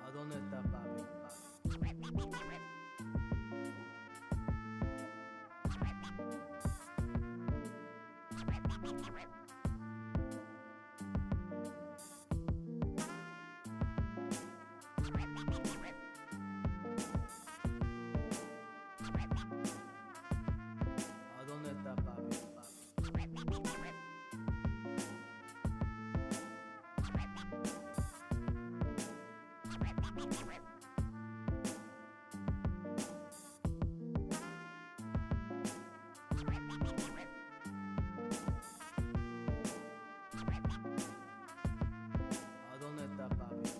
¿A dónde está papi? ¿A dónde está papi? ¿A dónde está papi?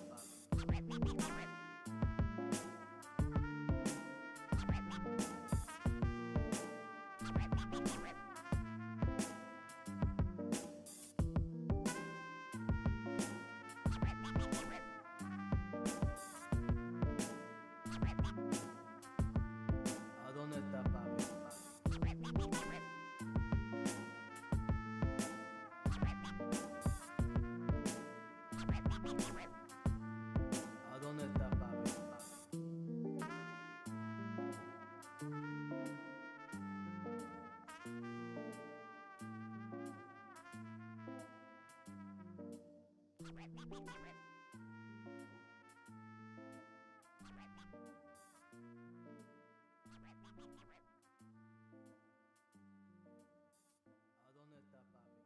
¿A dónde está papi? ¿A dónde está papi? ¿A dónde está papi?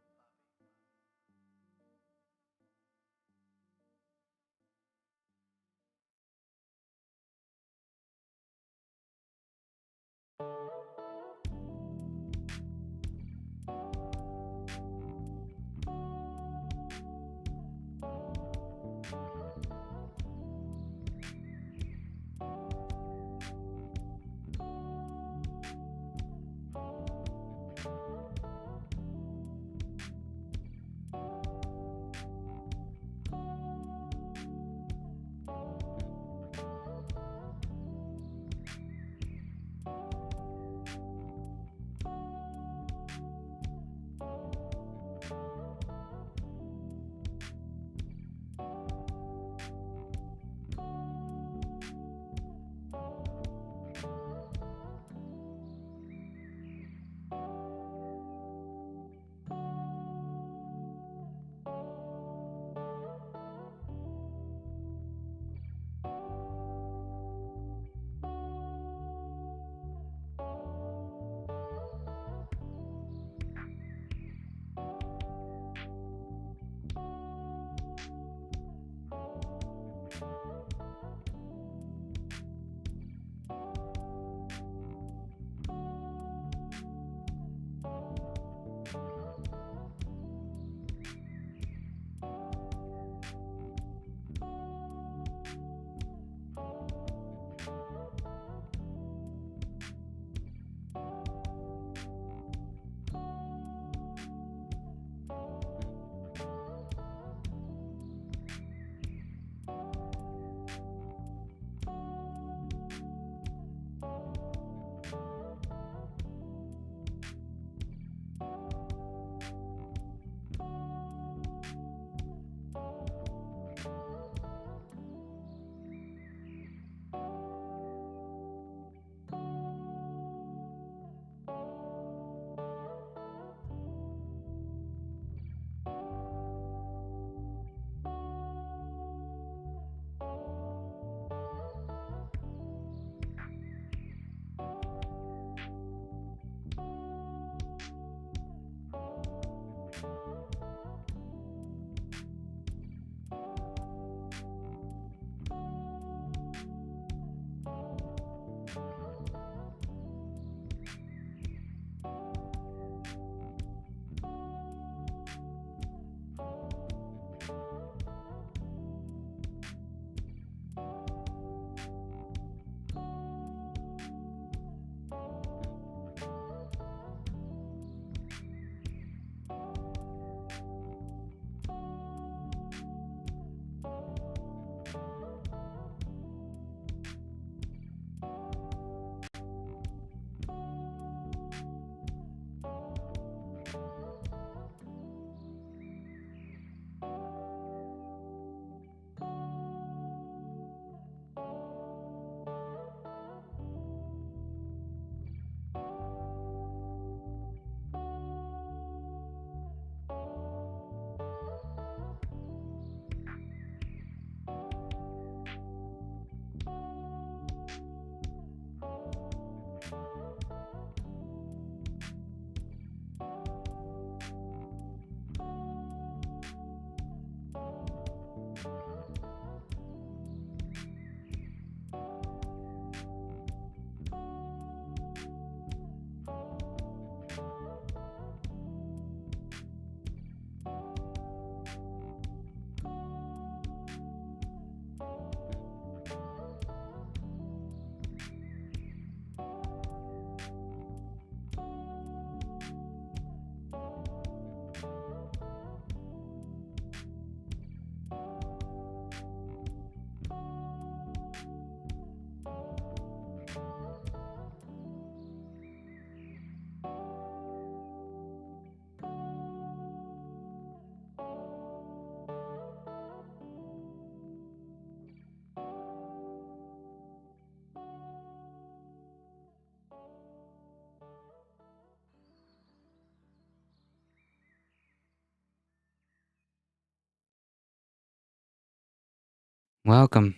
Welcome.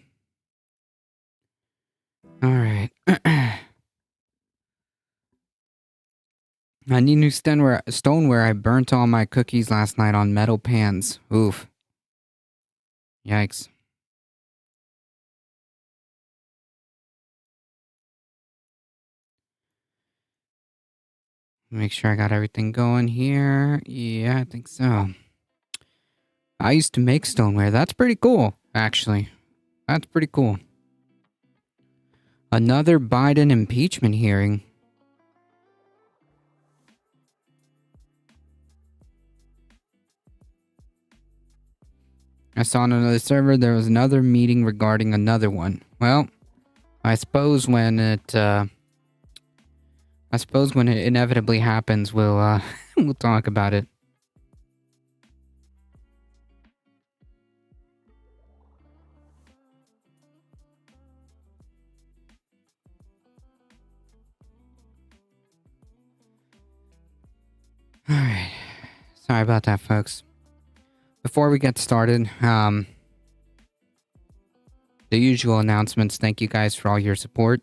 Alright. I need new stoneware. I burnt all my cookies last night on metal pans. Oof. Yikes. Make sure I got everything going here. Yeah, I think so. I used to make stoneware. That's pretty cool, actually. That's pretty cool. Another Biden impeachment hearing. I saw on another server there was another meeting regarding another one. Well, I suppose when it inevitably happens, we'll we'll talk about it. All right. Sorry about that, folks. Before we get started, the usual announcements. Thank you guys for all your support.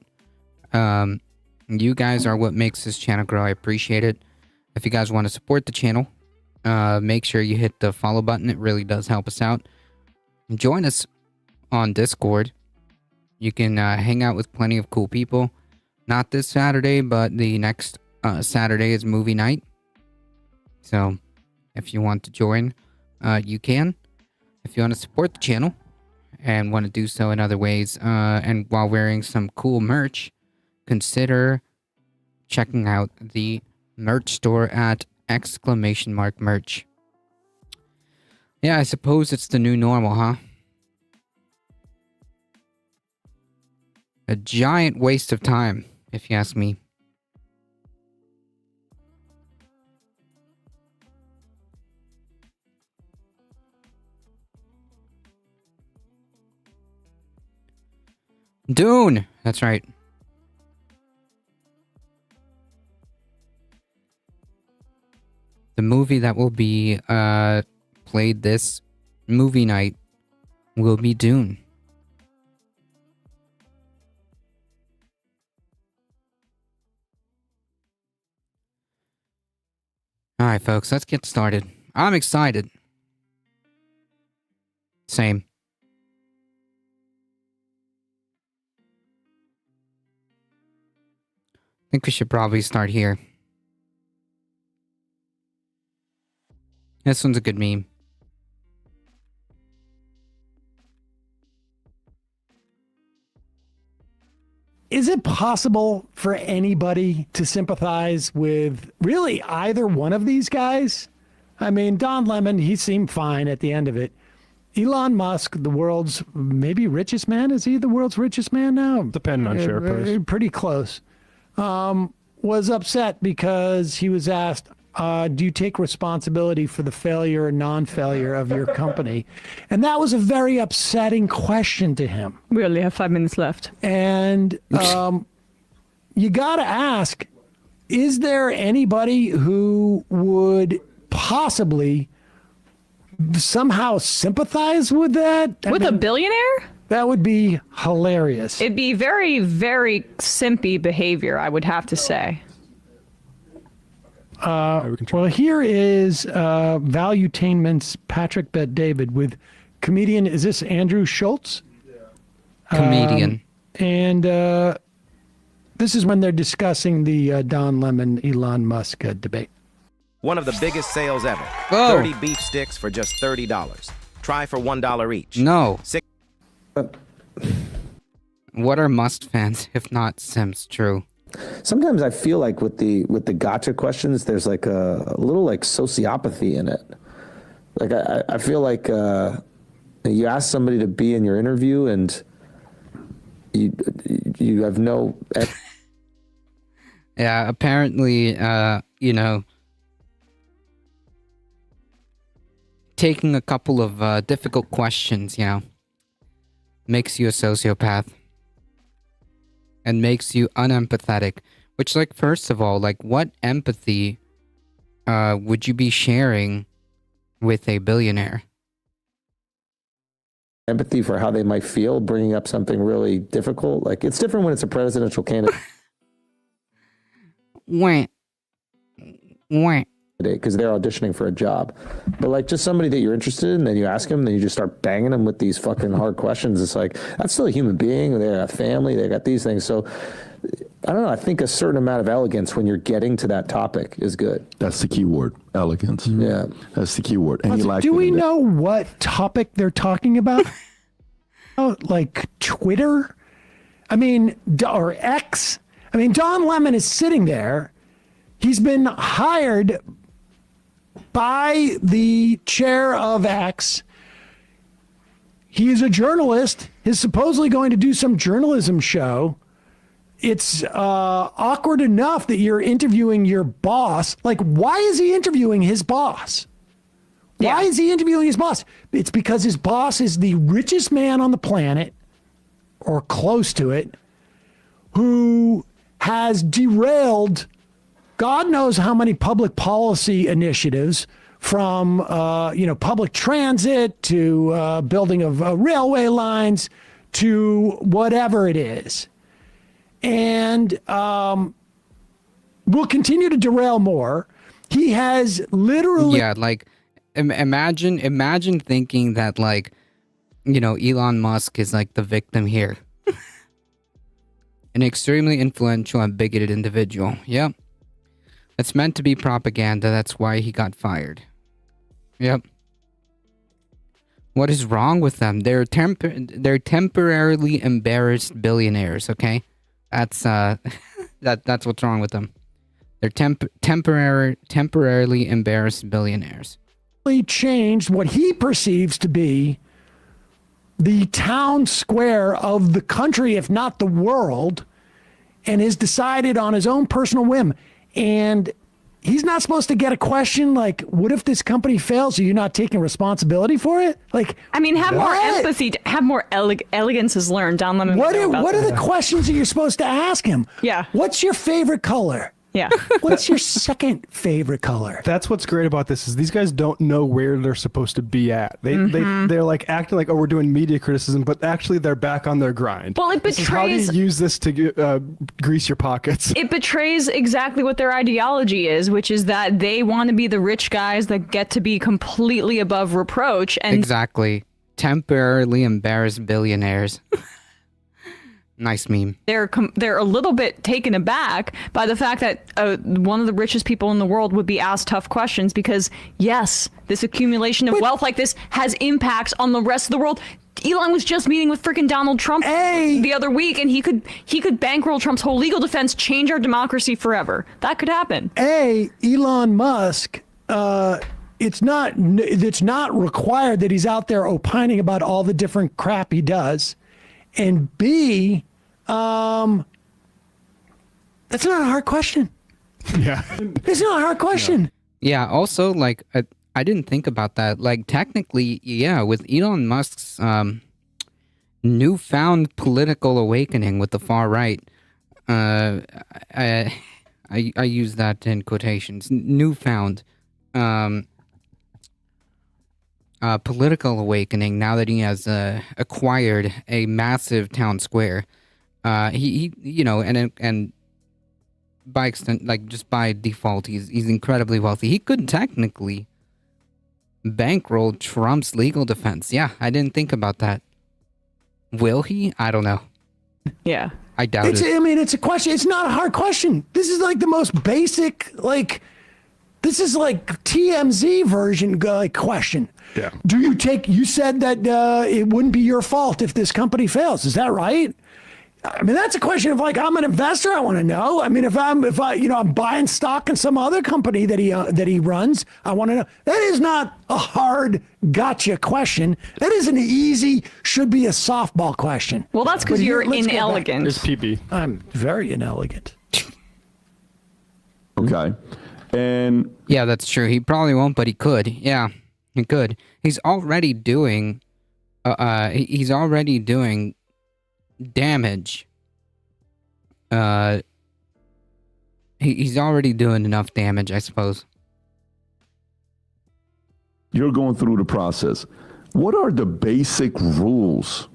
You guys are what makes this channel grow. I appreciate it. If you guys want to support the channel, make sure you hit the follow button. It really does help us out. Join us on Discord. You can hang out with plenty of cool people. Not this Saturday, but the next Saturday is movie night. So, if you want to join, you can. If you want to support the channel and want to do so in other ways, and while wearing some cool merch, consider checking out the merch store at !merch. Yeah, I suppose it's the new normal, huh? A giant waste of time, if you ask me. Dune! That's right. The movie that will be played this movie night will be Dune. Alright, folks, let's get started. I'm excited. Same. I think we should probably start here. This one's a good meme. Is it possible for anybody to sympathize with really either one of these guys? I mean, Don Lemon, he seemed fine at the end of it. Elon Musk, the world's maybe richest man. Is he the world's richest man now? Depending on share price. Pretty close. Was upset because he was asked, do you take responsibility for the failure or non-failure of your company? And that was a very upsetting question to him. We only have 5 minutes left. And you got to ask, is there anybody who would possibly somehow sympathize with that? With a billionaire? That would be hilarious. It'd be very, very simpy behavior, I would have to say. Well, here is Valuetainment's Patrick Bet David with comedian, is this Andrew Schultz? Comedian. And this is when they're discussing the Don Lemon, Elon Musk debate. One of the biggest sales ever. Oh. 30 beef sticks for just $30. Try for $1 each. No. Six. What are Must fans, if not Sims? True. Sometimes I feel like with the gotcha questions, there's like a little like sociopathy in it. Like I feel like you ask somebody to be in your interview and you have no. Yeah, apparently, taking a couple of difficult questions, makes you a sociopath. And makes you unempathetic. Which, like, first of all, like, what empathy would you be sharing with a billionaire? empathy for how they might feel bringing up something really difficult. Like it's different when it's a presidential candidate Wah. Wah. because they're auditioning for a job. But like just somebody that you're interested in, then you ask them, then you just start banging them with these fucking hard questions. It's like, that's still a human being. They got family, they got these things. So I don't know. I think a certain amount of elegance when you're getting to that topic is good. That's the key word, elegance. Yeah. That's the key word. And you like Do we it. know what topic they're talking about? Oh, like Twitter? I mean, or X? I mean, Don Lemon is sitting there. He's been hired by the chair of X. He is a journalist. He's supposedly going to do some journalism show. It's awkward enough that you're interviewing your boss. Like, why is he interviewing his boss? Why is he interviewing his boss? It's because his boss is the richest man on the planet, or close to it, who has derailed God knows how many public policy initiatives, from public transit to building of railway lines to whatever it is, and will continue to derail more. He has literally Yeah, like imagine thinking that, like, Elon Musk is like the victim here. An extremely influential and bigoted individual. Yep. It's meant to be propaganda. That's why he got fired. Yep. What is wrong with them? They're temporarily embarrassed billionaires, okay? That's that's what's wrong with them. They're temporarily embarrassed billionaires. changed what he perceives to be the town square of the country, if not the world, and has decided on his own personal whim. And he's not supposed to get a question like, what if this company fails? Are you not taking responsibility for it? Like, I mean, have more what? empathy, have more elegance is learned. Don Lemon. What are the questions that you're supposed to ask him? Yeah. What's your favorite color? Yeah. What's your second favorite color? That's what's great about this is these guys don't know where they're supposed to be at. They're like acting like, oh, we're doing media criticism, but actually they're back on their grind. Well, it This is how do betrays- you use this to grease your pockets. It betrays exactly what their ideology is, which is that they want to be the rich guys that get to be completely above reproach. And Exactly. Temporarily embarrassed billionaires. Nice meme. they're a little bit taken aback by the fact that one of the richest people in the world would be asked tough questions because, yes, this accumulation of wealth like this has impacts on the rest of the world. Elon was just meeting with freaking Donald Trump the other week, and he could bankroll Trump's whole legal defense, change our democracy forever. That could happen. Elon Musk, it's not required that he's out there opining about all the different crap he does. And B, that's not a hard question. Yeah. It's not a hard question. Yeah, also, like, I didn't think about that. Like, technically, yeah, with Elon Musk's newfound political awakening with the far right, I use that in quotations, newfound political awakening now that he has acquired a massive town square. He and by extent, like just by default, he's incredibly wealthy. He could technically bankroll Trump's legal defense. Yeah, I didn't think about that. Will he? I don't know. Yeah. I doubt it. I mean, it's a question. It's not a hard question. This is like the most basic, like, this is like TMZ version question. Yeah. You said that it wouldn't be your fault if this company fails. Is that right? I mean, that's a question of like, I'm an investor. I want to know. I mean, if I'm buying stock in some other company that he runs, I want to know. That is not a hard gotcha question. That is an easy, should be a softball question. Well, that's because But you're let's go back. inelegant. There's PB. I'm very inelegant. Okay. And Yeah, that's true. He probably won't, but he could. Yeah, he could. He's already doing. He's already doing damage. He's already doing enough damage, I suppose. you're going through the process. what are the basic rules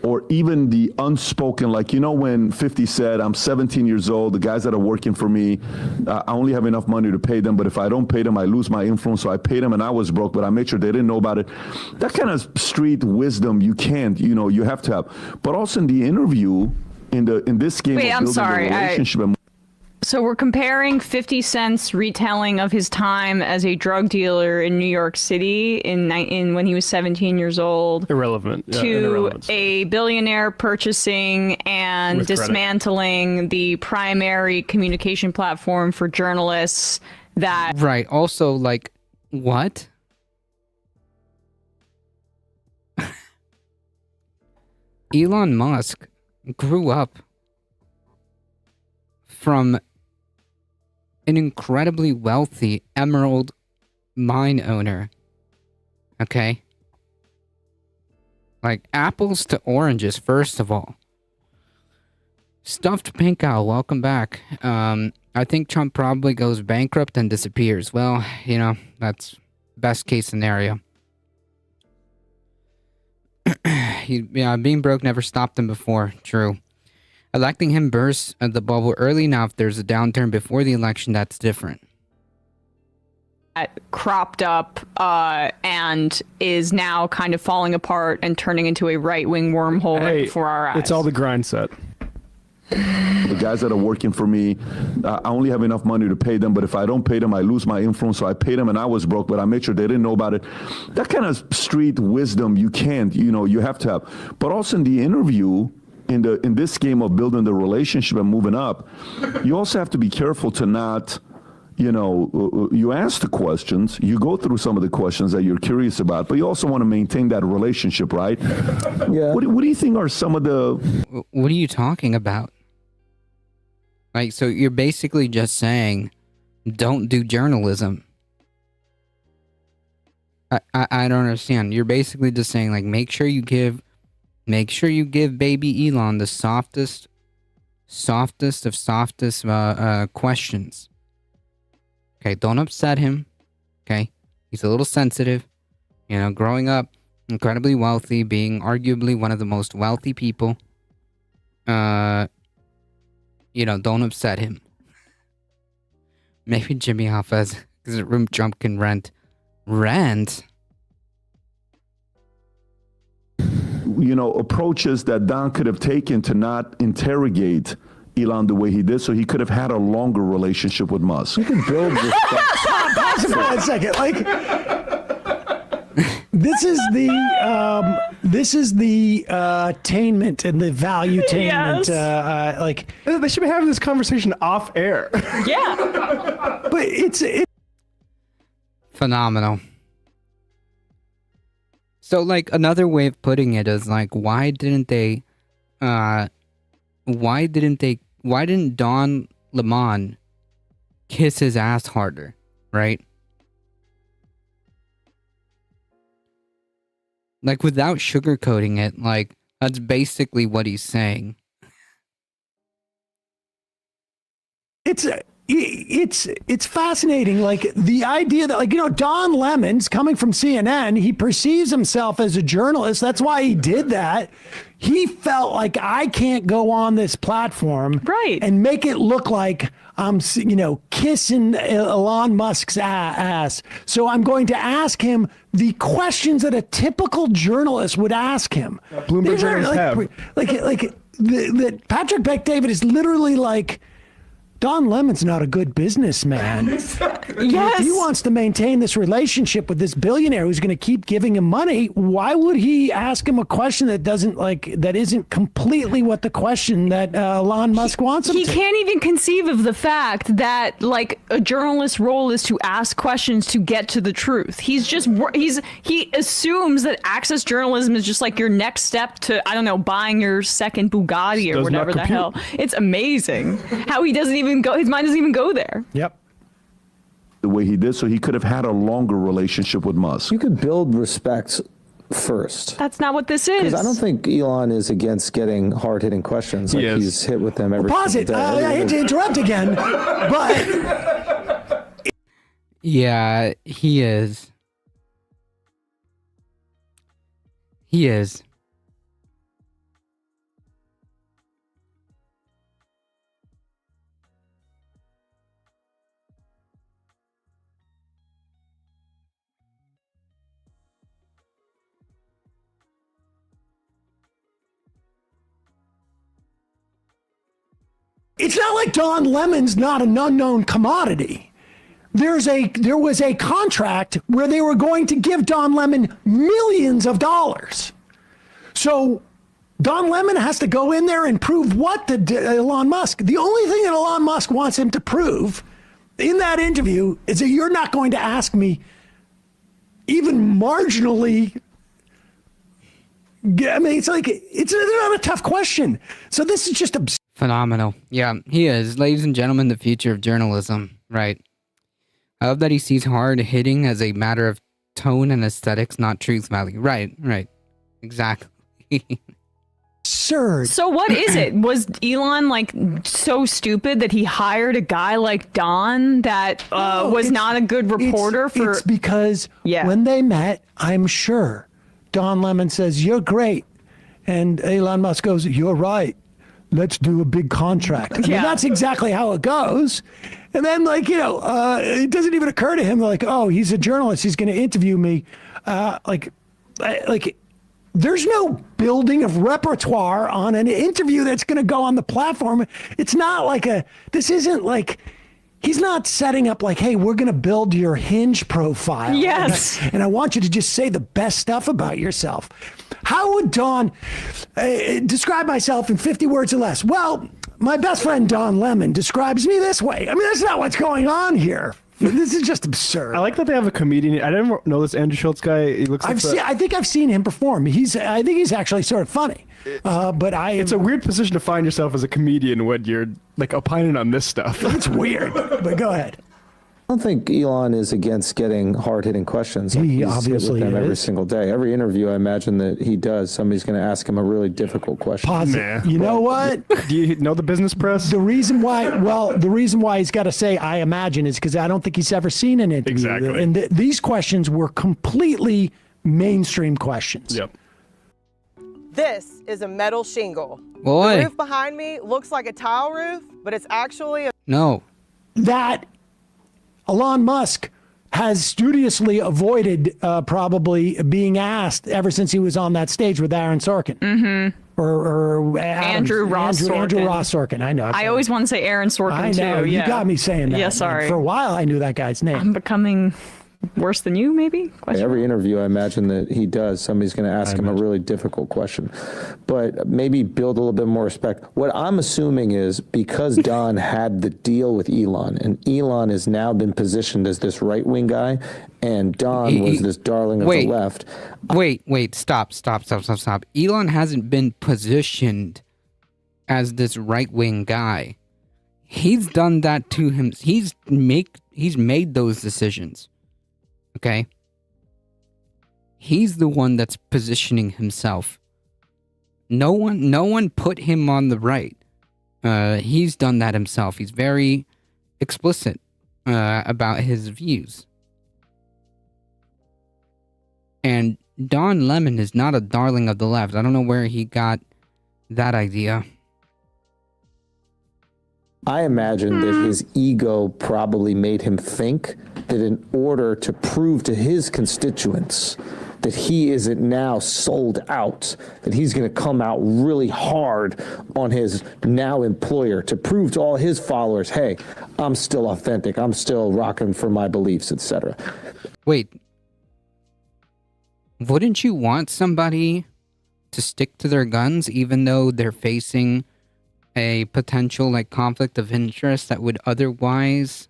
or even the unspoken, like, you know, when 50 said, I'm 17 years old, the guys that are working for me, I only have enough money to pay them, but if I don't pay them, I lose my influence. So I paid them and I was broke, but I made sure they didn't know about it. That kind of street wisdom you can't, you know, you have to have. But also in the interview, in this game Wait, of I'm building sorry. the relationship. So we're comparing 50 Cent's retelling of his time as a drug dealer in New York City in when he was 17 years old Irrelevant. Yeah, to irrelevant. a billionaire purchasing and With credit. dismantling the primary communication platform for journalists that Right. Also, like, what? Elon Musk grew up from an incredibly wealthy emerald mine owner. Okay? Like, apples to oranges, first of all. Stuffed Pink Owl, welcome back. I think Trump probably goes bankrupt and disappears. Well, you know, that's best case scenario. Being broke never stopped him before. True. Electing him bursts the bubble early. Now, if there's a downturn before the election, that's different. cropped up and is now kind of falling apart and turning into a right-wing wormhole right before our eyes. It's all the grind set. The guys that are working for me, I only have enough money to pay them, but if I don't pay them, I lose my influence. So I paid them and I was broke, but I made sure they didn't know about it. That kind of street wisdom you can't, you have to have. But also in the interview, in this game of building the relationship and moving up, you also have to be careful to not, you ask the questions, you go through some of the questions that you're curious about, but you also want to maintain that relationship, right? Yeah. What do you think are some of the... What are you talking about? Like, so you're basically just saying, don't do journalism. I don't understand. You're basically just saying, like, make sure you give baby Elon the softest of softest questions. Okay, don't upset him. Okay, he's a little sensitive. Growing up incredibly wealthy, being arguably one of the most wealthy people. Don't upset him. Maybe Jimmy Hoffa has a room Trump can rent. Rent? Approaches that Don could have taken to not interrogate Elon the way he did, so he could have had a longer relationship with Musk. You can build this stuff. Pause it for 1 second. Like, this is the attainment and the valuetainment. Yes. They should be having this conversation off air. Yeah. But it's Phenomenal. So, like, another way of putting it is, like, why didn't Don Lemon kiss his ass harder, right? Like, without sugarcoating it, like, that's basically what he's saying. It's fascinating, like the idea that Don Lemon's coming from CNN, he perceives himself as a journalist. That's why he did that. He felt like, I can't go on this platform and make it look like I'm kissing Elon Musk's ass. So I'm going to ask him the questions that a typical journalist would ask him. Bloomberg journalists have. That Patrick Bet-David is literally like, Don Lemon's not a good businessman. Yes. If he wants to maintain this relationship with this billionaire who's going to keep giving him money, why would he ask him a question that isn't completely what the question that Elon Musk wants him to? He can't even conceive of the fact that a journalist's role is to ask questions to get to the truth. He assumes that access journalism is just like your next step to, buying your second Bugatti or whatever the hell. It's amazing how he doesn't even go, his mind doesn't even go there. Yep. The way he did, so he could have had a longer relationship with Musk. You could build respect first. That's not what this is. Because I don't think Elon is against getting hard-hitting questions. Like he's hit with them every Pause it. I hate to interrupt again, but yeah, he is. He is. It's not like Don Lemon's not an unknown commodity. There was a contract where they were going to give Don Lemon millions of dollars. So Don Lemon has to go in there and prove what to Elon Musk. The only thing that Elon Musk wants him to prove in that interview is that you're not going to ask me even marginally. I mean, it's like, it's not a tough question. So this is just absurd. Phenomenal. Yeah, he is. Ladies and gentlemen, the future of journalism. Right. I love that he sees hard hitting as a matter of tone and aesthetics, not truth value. Right. Exactly. Absurd. So what is it? Was Elon like so stupid that he hired a guy like Don that was not a good reporter for? It's because when they met, I'm sure Don Lemon says, "You're great," and Elon Musk goes, "You're right. Let's do a big contract." I mean, that's exactly how it goes. And then, like, it doesn't even occur to him, like, oh, he's a journalist. He's going to interview me. There's no building of repertoire on an interview that's going to go on the platform. It's not like this isn't like, he's not setting up like, hey, we're going to build your Hinge profile. Yes. And I want you to just say the best stuff about yourself. How would Don describe myself in 50 words or less? Well, my best friend Don Lemon describes me this way. I mean, that's not what's going on here. This is just absurd. I like that they have a comedian. I didn't know this Andrew Schultz guy. He looks. I think I've seen him perform. I think he's actually sort of funny. It's a weird position to find yourself as a comedian when you're like opining on this stuff. It's weird. But go ahead. I don't think Elon is against getting hard-hitting questions. He obviously with them every is. single day. Every interview, I imagine that he does, somebody's going to ask him a really difficult question. Positive. You know what? Do you know the business press? The reason why he's got to say "I imagine" is because I don't think he's ever seen an interview. Exactly. And these questions were completely mainstream questions. Yep. This is a metal shingle. Boy. The roof behind me looks like a tile roof, but it's actually a... No. That Elon Musk has studiously avoided probably being asked ever since he was on that stage with Aaron Sorkin. Mm-hmm. Or Andrew Ross Sorkin. Andrew Ross Sorkin. I know. I always want to say Aaron Sorkin I know. too. You got me saying that. Yeah, sorry. For a while, I knew that guy's name. I'm becoming worse than you, maybe? Every interview, I imagine that he does, somebody's going to ask him a really difficult question. But maybe build a little bit more respect. What I'm assuming is because Don had the deal with Elon, and Elon has now been positioned as this right-wing guy, and Don was this darling of the left. Wait, stop. Elon hasn't been positioned as this right-wing guy. He's done that to him. He's made those decisions. Okay? He's the one that's positioning himself. No one put him on the right. He's done that himself. He's very explicit about his views. And Don Lemon is not a darling of the left. I don't know where he got that idea. I imagine that his ego probably made him think that in order to prove to his constituents that he isn't now sold out, that he's going to come out really hard on his now employer to prove to all his followers, hey, I'm still authentic, I'm still rocking for my beliefs, etc. Wait. Wouldn't you want somebody to stick to their guns even though they're facing a potential like conflict of interest that would otherwise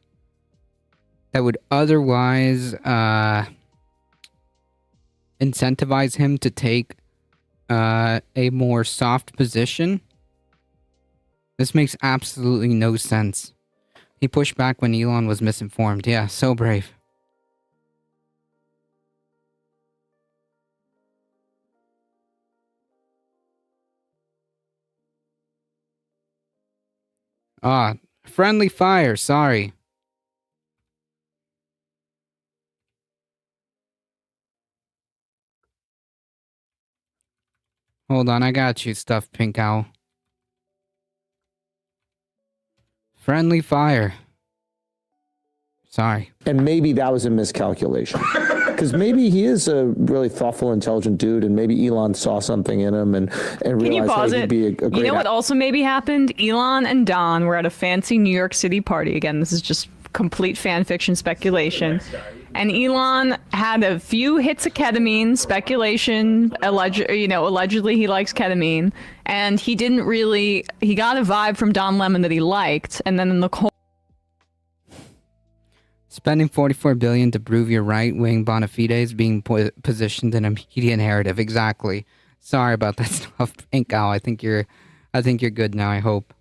incentivize him to take a more soft position? This makes absolutely no sense. He pushed back when Elon was misinformed. Yeah, so brave. Friendly fire, sorry. Hold on, I got you, stuffed pink owl. Friendly fire. Sorry. And maybe that was a miscalculation. Because maybe he is a really thoughtful, intelligent dude, and maybe Elon saw something in him and Can you realized pause that it? he'd be a great You know what also maybe happened? Elon and Don were at a fancy New York City party. Again, this is just complete fan fiction speculation. And Elon had a few hits of ketamine, speculation, allegedly he likes ketamine. And he got a vibe from Don Lemon that he liked. And then in the cold Spending $44 billion to prove your right-wing bona fides being positioned in a media narrative. Exactly. Sorry about that stuff, Pink Owl. I think you're good now. I hope.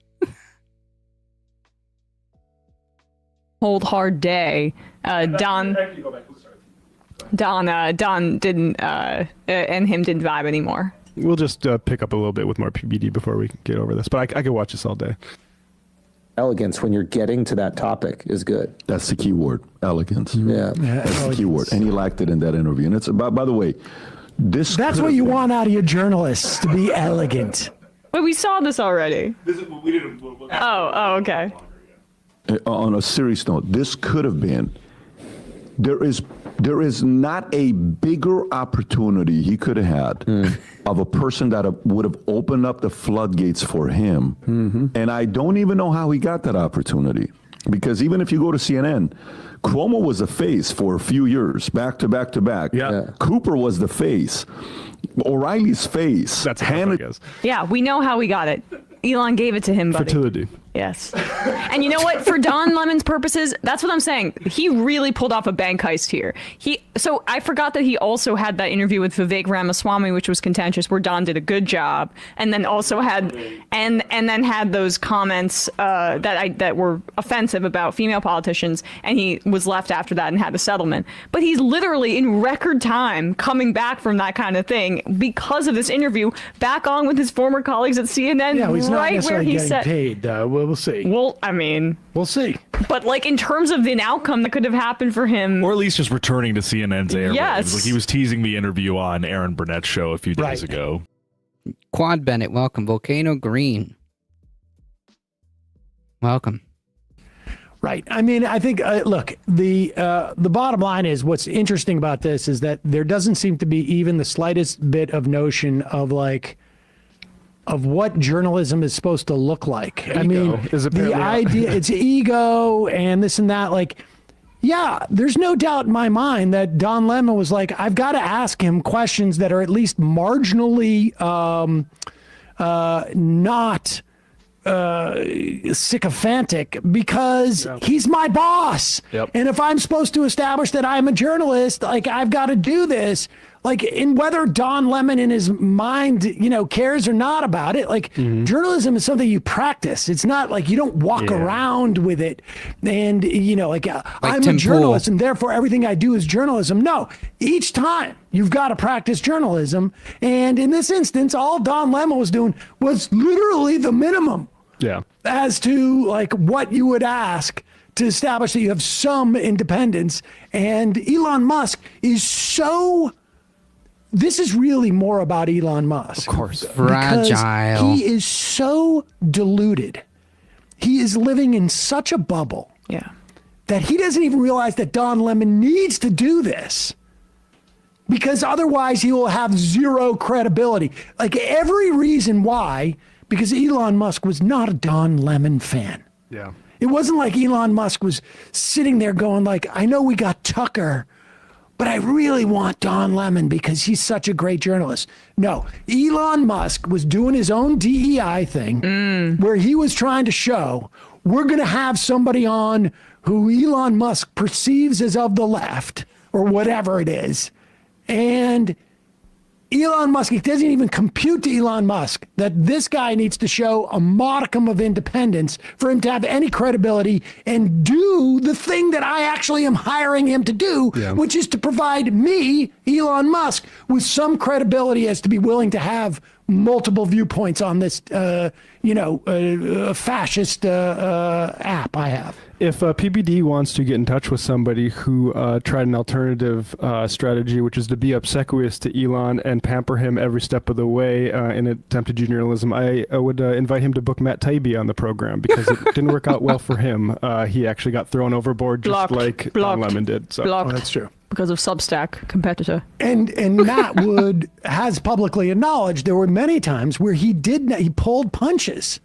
cold hard day, Don didn't and him didn't vibe anymore. We'll just pick up a little bit with more PBD before we get over this. But I could watch this all day. elegance when you're getting to that topic is good. That's the key word, elegance. Yeah. That's the key word. And he lacked it in that interview. And it's about, by the way, this. That's what you want out of your journalists, to be elegant. Wait, we saw this already. We didn't. Oh, okay. On a serious note, this could have been. There is not a bigger opportunity he could have had of a person that would have opened up the floodgates for him. And I don't even know how he got that opportunity. Because even if you go to CNN, Cuomo was the face for a few years, back to back to back. Yeah. Cooper was the face. O'Reilly's face. That's Hannah. Yeah, we know how we got it. Elon gave it to him, buddy. Fertility. Yes. And you know what? For Don Lemon's purposes, that's what I'm saying. He really pulled off a bank heist here. So I forgot that he also had that interview with Vivek Ramaswamy, which was contentious, where Don did a good job, and then also had and then had those comments that were offensive about female politicians, and he was left after that and had a settlement. But he's literally in record time coming back from that kind of thing because of this interview, back on with his former colleagues at CNN. Yeah, he's not right where necessarily he getting said. paid. We'll see. Well, I mean, we'll see. But like in terms of an outcome that could have happened for him, Or at least just returning to CNN's airwaves. Yes. Like he was teasing the interview on Aaron Burnett's show a few days ago. Quad Bennett, welcome. Volcano Green, welcome. Right. I mean, I think, look, the bottom line is what's interesting about this is that there doesn't seem to be even the slightest bit of notion of what journalism is supposed to look like. I mean, the idea, it's ego and this and that. Like, yeah, there's no doubt in my mind that Don Lemon was like, I've got to ask him questions that are at least marginally not sycophantic because he's my boss. Yep. And if I'm supposed to establish that I'm a journalist, like I've got to do this. Like, in whether Don Lemon in his mind, cares or not about it, like journalism is something you practice. It's not like you don't walk around with it and, I'm Tim a journalist Pool. and therefore everything I do is journalism. No, each time you've got to practice journalism. And in this instance, all Don Lemon was doing was literally the minimum. Yeah. As to like what you would ask to establish that you have some independence. And Elon Musk is so. This is really more about Elon Musk. Of course. Fragile. He is so deluded. He is living in such a bubble. Yeah. That he doesn't even realize that Don Lemon needs to do this. Because otherwise he will have zero credibility. Like every reason why, because Elon Musk was not a Don Lemon fan. Yeah. It wasn't like Elon Musk was sitting there going like, I know we got Tucker, but I really want Don Lemon because he's such a great journalist. No, Elon Musk was doing his own DEI thing where he was trying to show we're going to have somebody on who Elon Musk perceives as of the left or whatever it is. And Elon Musk, it doesn't even compute to Elon Musk that this guy needs to show a modicum of independence for him to have any credibility and do the thing that I actually am hiring him to do, which is to provide me, Elon Musk, with some credibility as to be willing to have multiple viewpoints on this, fascist app I have. If PBD wants to get in touch with somebody who tried an alternative strategy, which is to be obsequious to Elon and pamper him every step of the way in an attempt to do journalism, I would invite him to book Matt Taibbi on the program because it didn't work out well for him. He actually got thrown overboard just like Don Lemon did. So. Blocked. Oh, that's true. Because of Substack competitor. And Matt Wood has publicly acknowledged there were many times where he pulled punches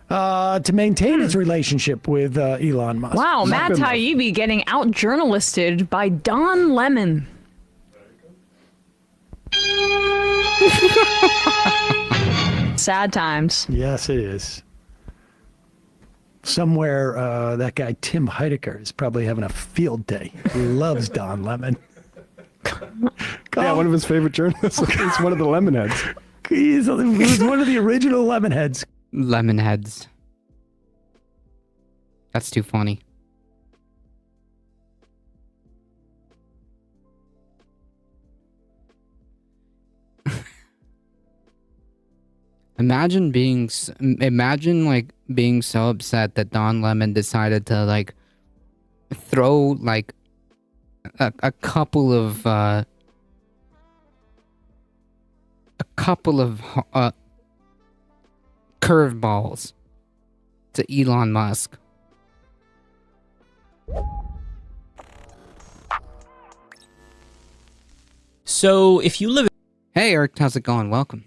to maintain his relationship with Elon Musk. Wow, Matt Taibbi getting out journalisted by Don Lemon. Sad times. Yes, it is. Somewhere that guy Tim Heidecker is probably having a field day. He loves Don Lemon. Yeah, one of his favorite journalists. He's one of the Lemonheads. He was one of the original Lemonheads. Lemonheads. That's too funny. Imagine being so upset that Don Lemon decided to like throw like a couple of curveballs to Elon Musk. So if you live Hey Eric, how's it going? Welcome.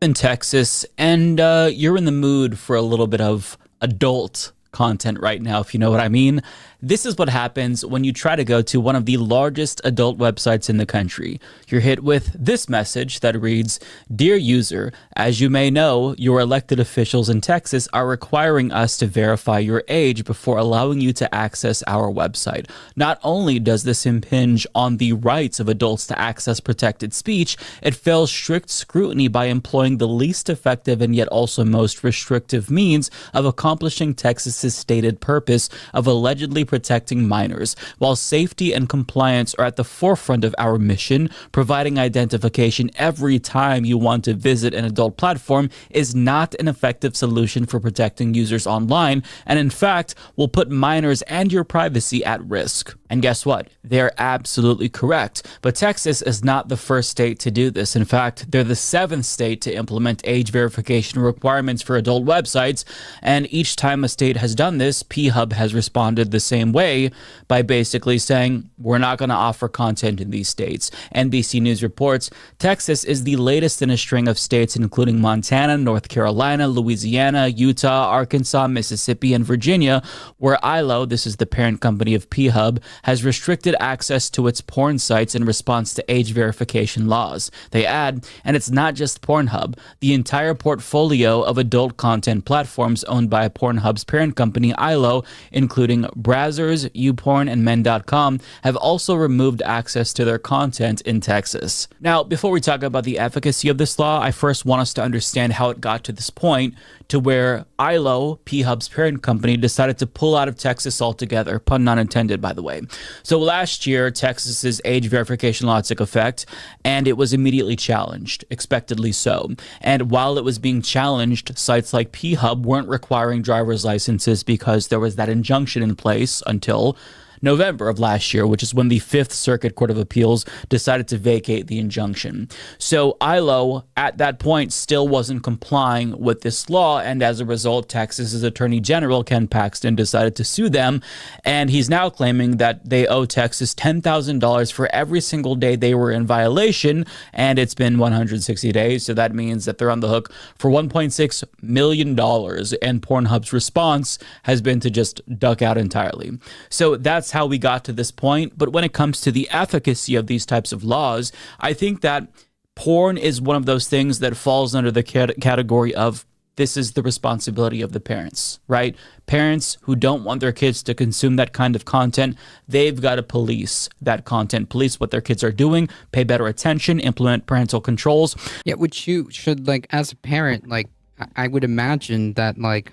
in Texas and you're in the mood for a little bit of adult content right now, if you know what I mean, this is what happens when you try to go to one of the largest adult websites in the country. You're hit with this message that reads, "Dear user, as you may know, your elected officials in Texas are requiring us to verify your age before allowing you to access our website. Not only does this impinge on the rights of adults to access protected speech, it fails strict scrutiny by employing the least effective and yet also most restrictive means of accomplishing Texas's stated purpose of allegedly protecting minors. While safety and compliance are at the forefront of our mission, providing identification every time you want to visit an adult platform is not an effective solution for protecting users online, and in fact, will put minors and your privacy at risk." And guess what? They're absolutely correct. But Texas is not the first state to do this. In fact, they're the 7th state to implement age verification requirements for adult websites. And each time a state has done this, P-Hub has responded the same way by basically saying, we're not going to offer content in these states. NBC News reports Texas is the latest in a string of states, including Montana, North Carolina, Louisiana, Utah, Arkansas, Mississippi, and Virginia, where ILO, this is the parent company of P-Hub, has restricted access to its porn sites in response to age verification laws. They add, and it's not just Pornhub. The entire portfolio of adult content platforms owned by Pornhub's parent company, ILO, including Brazzers, YouPorn, and Men.com, have also removed access to their content in Texas. Now, before we talk about the efficacy of this law, I first want us to understand how it got to this point, to where ILO, P-Hub's parent company, decided to pull out of Texas altogether, pun not intended, by the way. So last year, Texas's age verification law took effect, and it was immediately challenged, expectedly so. And while it was being challenged, sites like P-Hub weren't requiring driver's licenses because there was that injunction in place until November of last year, which is when the Fifth Circuit Court of Appeals decided to vacate the injunction. So ILO, at that point, still wasn't complying with this law, and as a result, Texas's Attorney General, Ken Paxton, decided to sue them, and he's now claiming that they owe Texas $10,000 for every single day they were in violation, and it's been 160 days, so that means that they're on the hook for $1.6 million, and Pornhub's response has been to just duck out entirely. So that's how we got to this point. But when it comes to the efficacy of these types of laws, I think that porn is one of those things that falls under the category of this is the responsibility of the parents, right? Parents who don't want their kids to consume that kind of content, they've got to police that content, police what their kids are doing, pay better attention, implement parental controls. Yeah, which you should, like, as a parent, like, I would imagine that, like,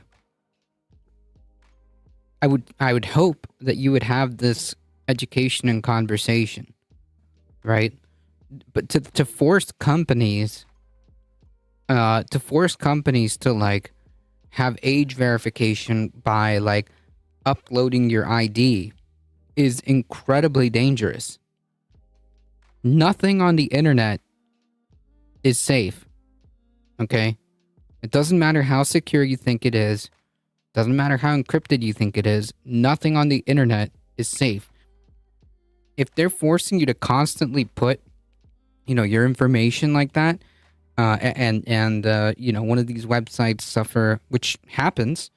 I would hope that you would have this education and conversation, right? but to force companies to like have age verification by like uploading your ID is incredibly dangerous. Nothing on the internet is safe. Okay? It doesn't matter how secure you think it is. Doesn't matter how encrypted you think it is. Nothing on the internet is safe. If they're forcing you to constantly put, your information like that, and one of these websites suffer, which happens,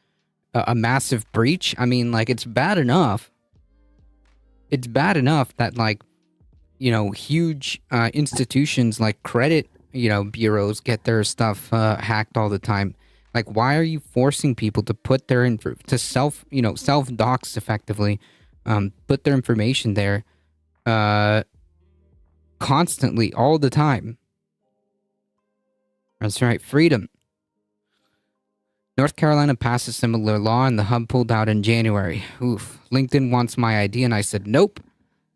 a massive breach. I mean, like, it's bad enough. It's bad enough that, like, huge institutions like credit, bureaus get their stuff hacked all the time. Like, why are you forcing people to put their self-dox effectively, put their information there, constantly, all the time? That's right, freedom. North Carolina passed a similar law and the hub pulled out in January. Oof. LinkedIn wants my ID and I said, nope.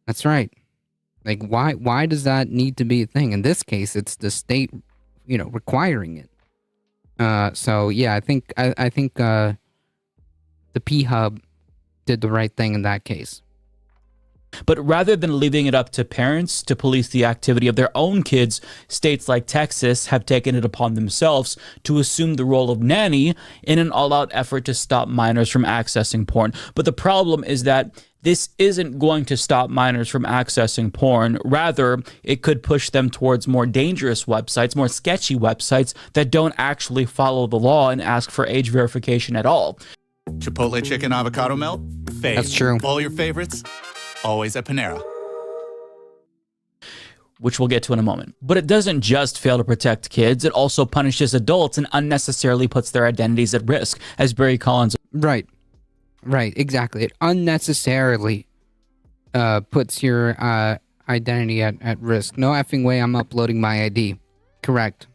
That's right. Like, why does that need to be a thing? In this case, it's the state, requiring it. So yeah, I think the P-Hub did the right thing in that case. But rather than leaving it up to parents to police the activity of their own kids, states like Texas have taken it upon themselves to assume the role of nanny in an all-out effort to stop minors from accessing porn. But the problem is that this isn't going to stop minors from accessing porn. Rather, it could push them towards more dangerous websites, more sketchy websites that don't actually follow the law and ask for age verification at all. Chipotle chicken avocado melt? Fave. That's true. All your favorites? Always at Panera. Which we'll get to in a moment. But it doesn't just fail to protect kids, it also punishes adults and unnecessarily puts their identities at risk, as Barry Collins... Right, exactly. It unnecessarily puts your identity at risk. No effing way I'm uploading my ID. Correct.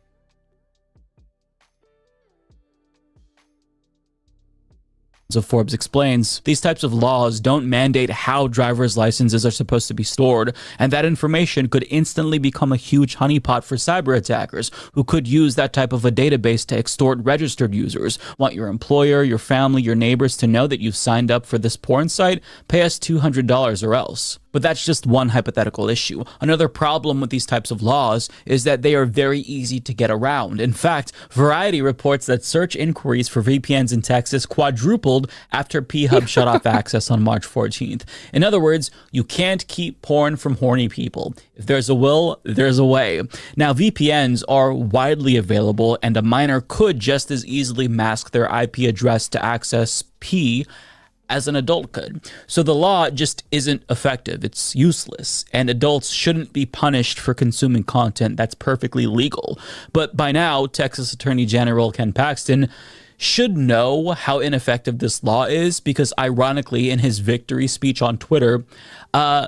of Forbes explains, these types of laws don't mandate how driver's licenses are supposed to be stored, and that information could instantly become a huge honeypot for cyber attackers who could use that type of a database to extort registered users. Want your employer, your family, your neighbors to know that you've signed up for this porn site? Pay us $200 or else. But that's just one hypothetical issue. Another problem with these types of laws is that they are very easy to get around. In fact, Variety reports that search inquiries for VPNs in Texas quadrupled after P-Hub shut off access on March 14th. In other words, you can't keep porn from horny people. If there's a will, there's a way. Now, VPNs are widely available, and a minor could just as easily mask their IP address to access P as an adult could. So the law just isn't effective. It's useless, and adults shouldn't be punished for consuming content that's perfectly legal. But by now, Texas Attorney General Ken Paxton should know how ineffective this law is, because ironically, in his victory speech on Twitter,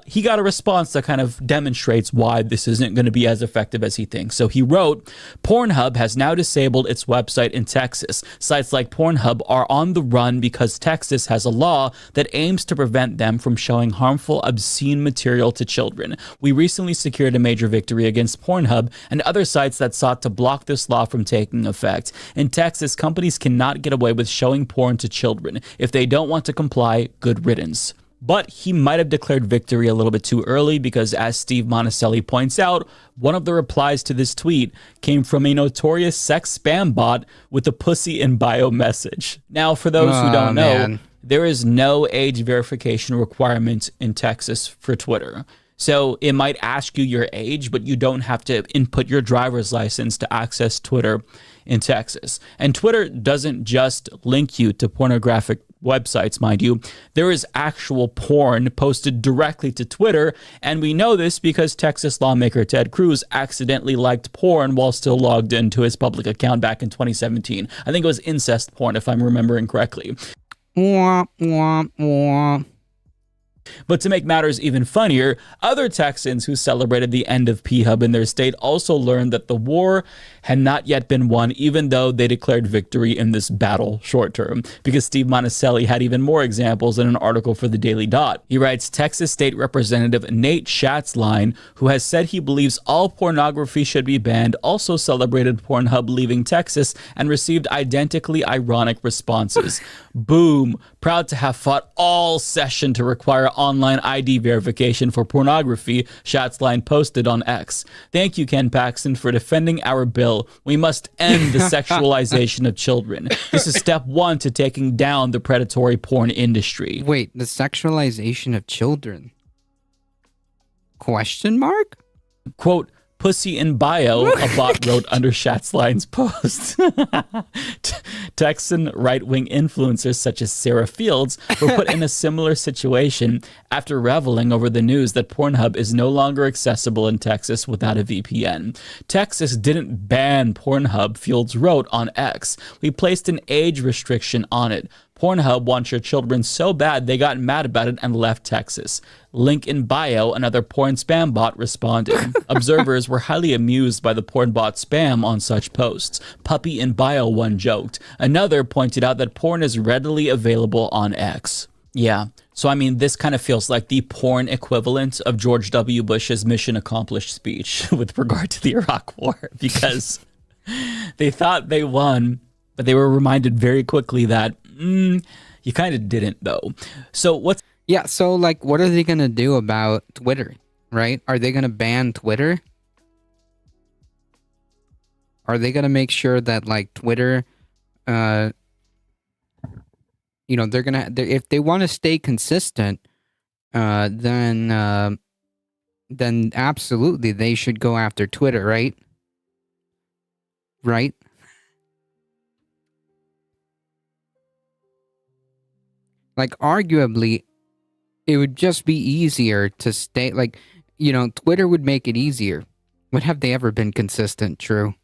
he got a response that kind of demonstrates why this isn't going to be as effective as he thinks. So he wrote, Pornhub has now disabled its website in Texas. Sites like Pornhub are on the run because Texas has a law that aims to prevent them from showing harmful, obscene material to children. We recently secured a major victory against Pornhub and other sites that sought to block this law from taking effect. In Texas, companies cannot get away with showing porn to children. If they don't want to comply, good riddance. But he might have declared victory a little bit too early, because as Steve Monticelli points out, one of the replies to this tweet came from a notorious sex spam bot with a pussy in bio message. Now, for those who don't know, there is no age verification requirement in Texas for Twitter. So it might ask you your age, but you don't have to input your driver's license to access Twitter in Texas. And Twitter doesn't just link you to pornographic websites, mind you. There is actual porn posted directly to Twitter, and we know this because Texas lawmaker Ted Cruz accidentally liked porn while still logged into his public account back in 2017. I think it was incest porn, if I'm remembering correctly. Wah, wah, wah. But to make matters even funnier, other Texans who celebrated the end of P-Hub in their state also learned that the war had not yet been won, even though they declared victory in this battle short term, because Steve Monticelli had even more examples in an article for the Daily Dot. He writes, Texas State Representative Nate Schatzline, who has said he believes all pornography should be banned, also celebrated Pornhub leaving Texas and received identically ironic responses. Boom. Proud to have fought all session to require online ID verification for pornography, Schatzline posted on X. Thank you, Ken Paxton, for defending our bill. We must end the sexualization of children. This is step one to taking down the predatory porn industry. Wait, the sexualization of children? Question mark? Quote, pussy in bio, a bot wrote under Schatzline's post. Texan right-wing influencers such as Sarah Fields were put in a similar situation after reveling over the news that Pornhub is no longer accessible in Texas without a VPN. Texas didn't ban Pornhub, Fields wrote on X. We placed an age restriction on it. Pornhub wants your children so bad they got mad about it and left Texas. Link in bio, another porn spam bot responded. Observers were highly amused by the porn bot spam on such posts. Puppy in bio, one joked. Another pointed out that porn is readily available on X. Yeah, so I mean, this kind of feels like the porn equivalent of George W. Bush's mission accomplished speech with regard to the Iraq War, because they thought they won, but they were reminded very quickly that you kind of didn't, though. So what's... Yeah, so like, what are they going to do about Twitter, right? Are they going to ban Twitter? Are they going to make sure that like Twitter, they're going to, if they want to stay consistent, then absolutely they should go after Twitter, right? Right? Like, arguably, it would just be easier to stay, like, Twitter would make it easier. When have they ever been consistent? True.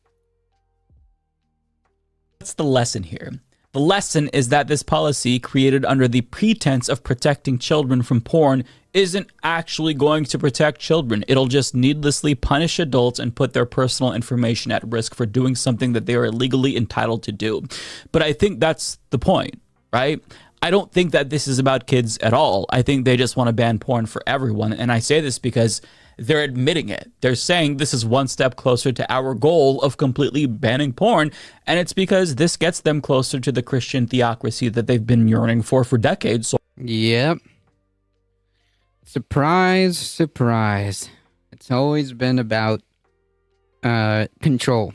What's the lesson here? The lesson is that this policy, created under the pretense of protecting children from porn, isn't actually going to protect children. It'll just needlessly punish adults and put their personal information at risk for doing something that they are legally entitled to do. But I think that's the point, right? I don't think that this is about kids at all. I think they just want to ban porn for everyone. And I say this because they're admitting it. They're saying this is one step closer to our goal of completely banning porn. And it's because this gets them closer to the Christian theocracy that they've been yearning for decades. So yep. Surprise, surprise. It's always been about control.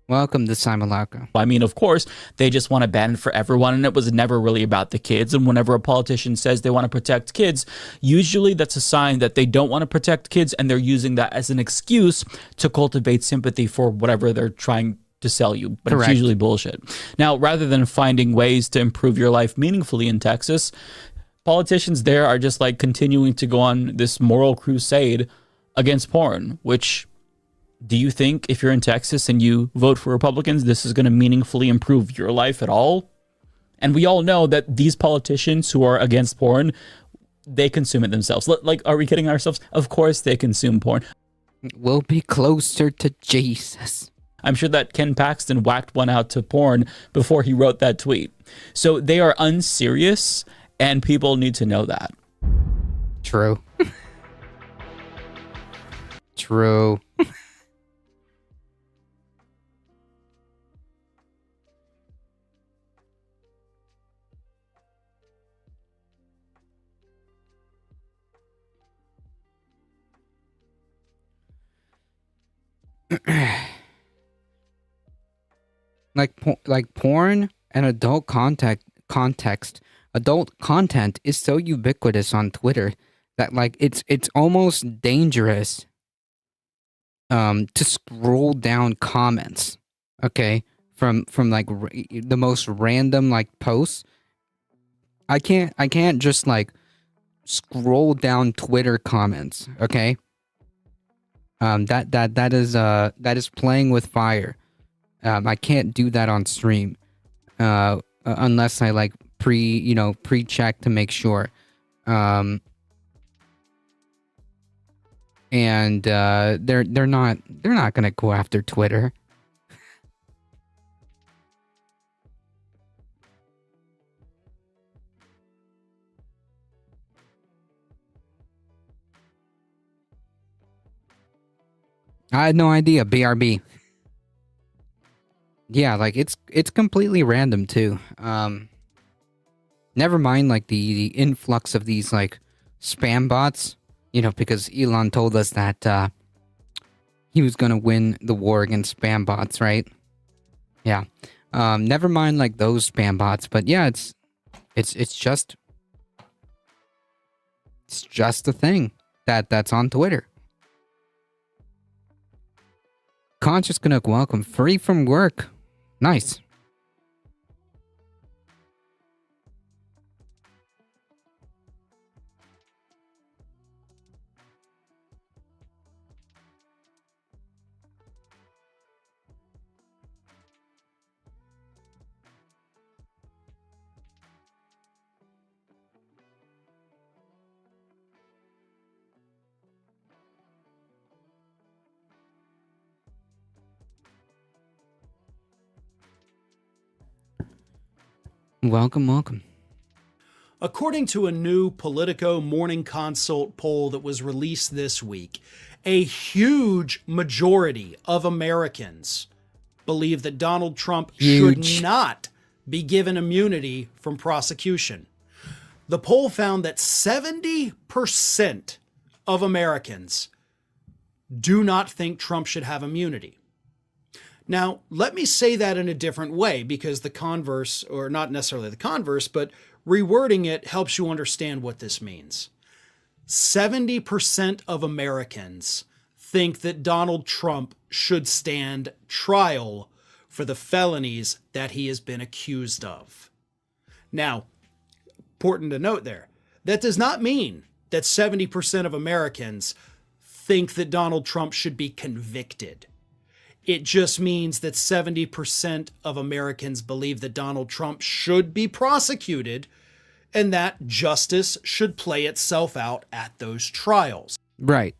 Welcome to Simulacra. I mean, of course, they just want to ban it for everyone, and it was never really about the kids. And whenever a politician says they want to protect kids, usually that's a sign that they don't want to protect kids, and they're using that as an excuse to cultivate sympathy for whatever they're trying to sell you. But Correct. It's usually bullshit. Now, rather than finding ways to improve your life meaningfully in Texas, politicians there are just like continuing to go on this moral crusade against porn, which... Do you think if you're in Texas and you vote for Republicans, this is going to meaningfully improve your life at all? And we all know that these politicians who are against porn, they consume it themselves. Like, are we kidding ourselves? Of course they consume porn. We'll be closer to Jesus. I'm sure that Ken Paxton whacked one out to porn before he wrote that tweet. So they are unserious, and people need to know that. True. True. like porn and adult adult content is so ubiquitous on Twitter that like it's almost dangerous to scroll down comments, okay, from like the most random like posts. I can't just like scroll down Twitter comments, okay? That is playing with fire. I can't do that on stream unless I like pre-check to make sure. And they're not gonna go after Twitter. I had no idea. BRB. Yeah, like it's completely random too. Never mind like the influx of these like spam bots, you know, because Elon told us that he was gonna win the war against spam bots, right? Yeah. Never mind like those spam bots, but yeah, it's just a thing that's on Twitter. Conscious Canuck, welcome. Free from work. Nice. Welcome, welcome. According to a new Politico Morning Consult poll that was released this week, a huge majority of Americans believe that Donald Trump should not be given immunity from prosecution. The poll found that 70% of Americans do not think Trump should have immunity. Now, let me say that in a different way, because the converse, or not necessarily the converse, but rewording it helps you understand what this means. 70% of Americans think that Donald Trump should stand trial for the felonies that he has been accused of. Now, important to note there, that does not mean that 70% of Americans think that Donald Trump should be convicted. It just means that 70% of Americans believe that Donald Trump should be prosecuted and that justice should play itself out at those trials. Right.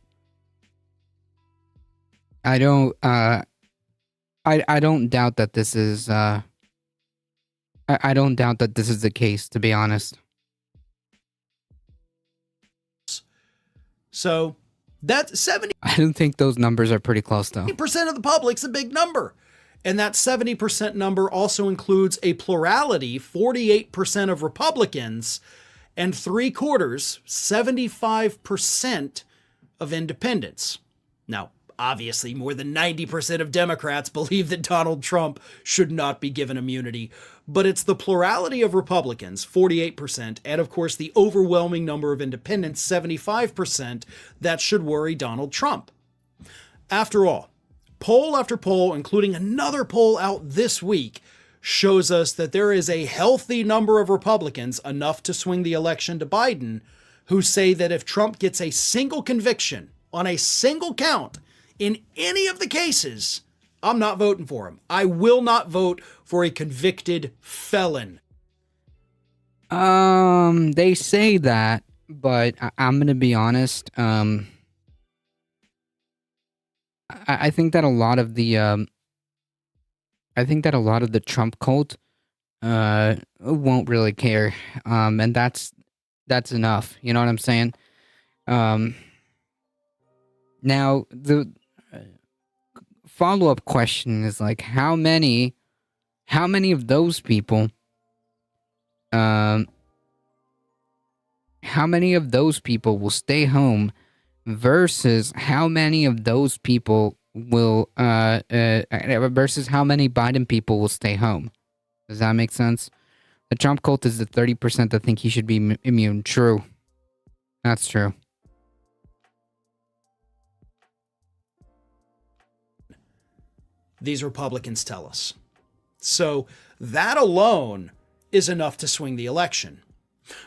I don't I don't doubt that this is I don't doubt that this is the case, to be honest. So that 70% I don't think those numbers are pretty close though. of the public's a big number. And that 70% number also includes a plurality, 48% of Republicans, and 3/4, 75% of independents. Now, obviously, more than 90% of Democrats believe that Donald Trump should not be given immunity, but it's the plurality of Republicans, 48%, and of course the overwhelming number of independents, 75%, that should worry Donald Trump. After all, poll after poll, including another poll out this week, shows us that there is a healthy number of Republicans, enough to swing the election to Biden, who say that if Trump gets a single conviction on a single count in any of the cases, I'm not voting for him. I will not vote for a convicted felon. They say that, but I'm gonna be honest. I think that a lot of the Trump cult won't really care, and that's enough. You know what I'm saying? Now the follow-up question is like, how many of those people will stay home versus how many of those people will versus how many Biden people will stay home? Does that make sense? The Trump cult is the 30% that think he should be immune. True. That's true. These Republicans tell us. So that alone is enough to swing the election.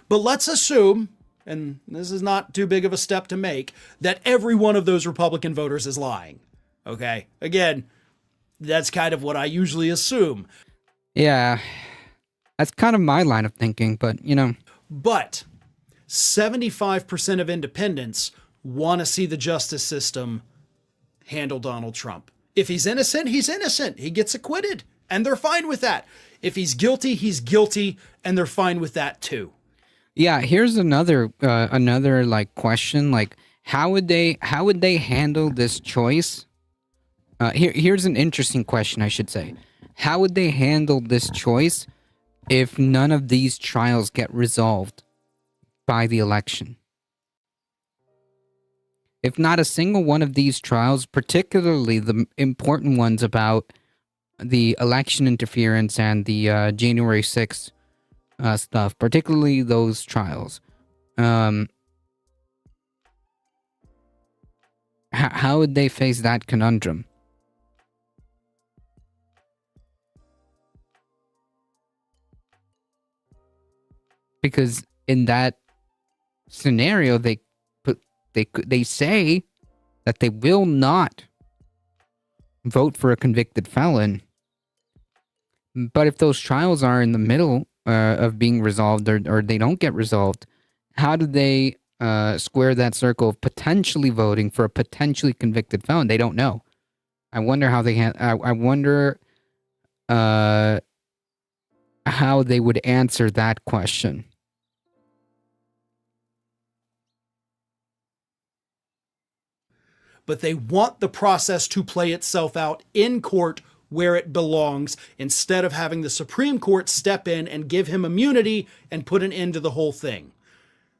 But let's assume, and this is not too big of a step to make, that every one of those Republican voters is lying. Okay? Again, that's kind of what I usually assume. Yeah. That's kind of my line of thinking, but, you know. But 75% of independents want to see the justice system handle Donald Trump. If he's innocent, he's innocent. He gets acquitted, and they're fine with that. If he's guilty, and they're fine with that too. Yeah, here's another like question, like how would they handle this choice? Here's an interesting question, I should say. How would they handle this choice if none of these trials get resolved by the election? If not a single one of these trials, particularly the important ones about the election interference and the January 6th stuff, particularly those trials, how would they face that conundrum? Because in that scenario, they say that they will not vote for a convicted felon. But if those trials are in the middle of being resolved, or they don't get resolved, how do they square that circle of potentially voting for a potentially convicted felon? They don't know. I wonder how they I wonder how they would answer that question. But they want the process to play itself out in court where it belongs, instead of having the Supreme Court step in and give him immunity and put an end to the whole thing.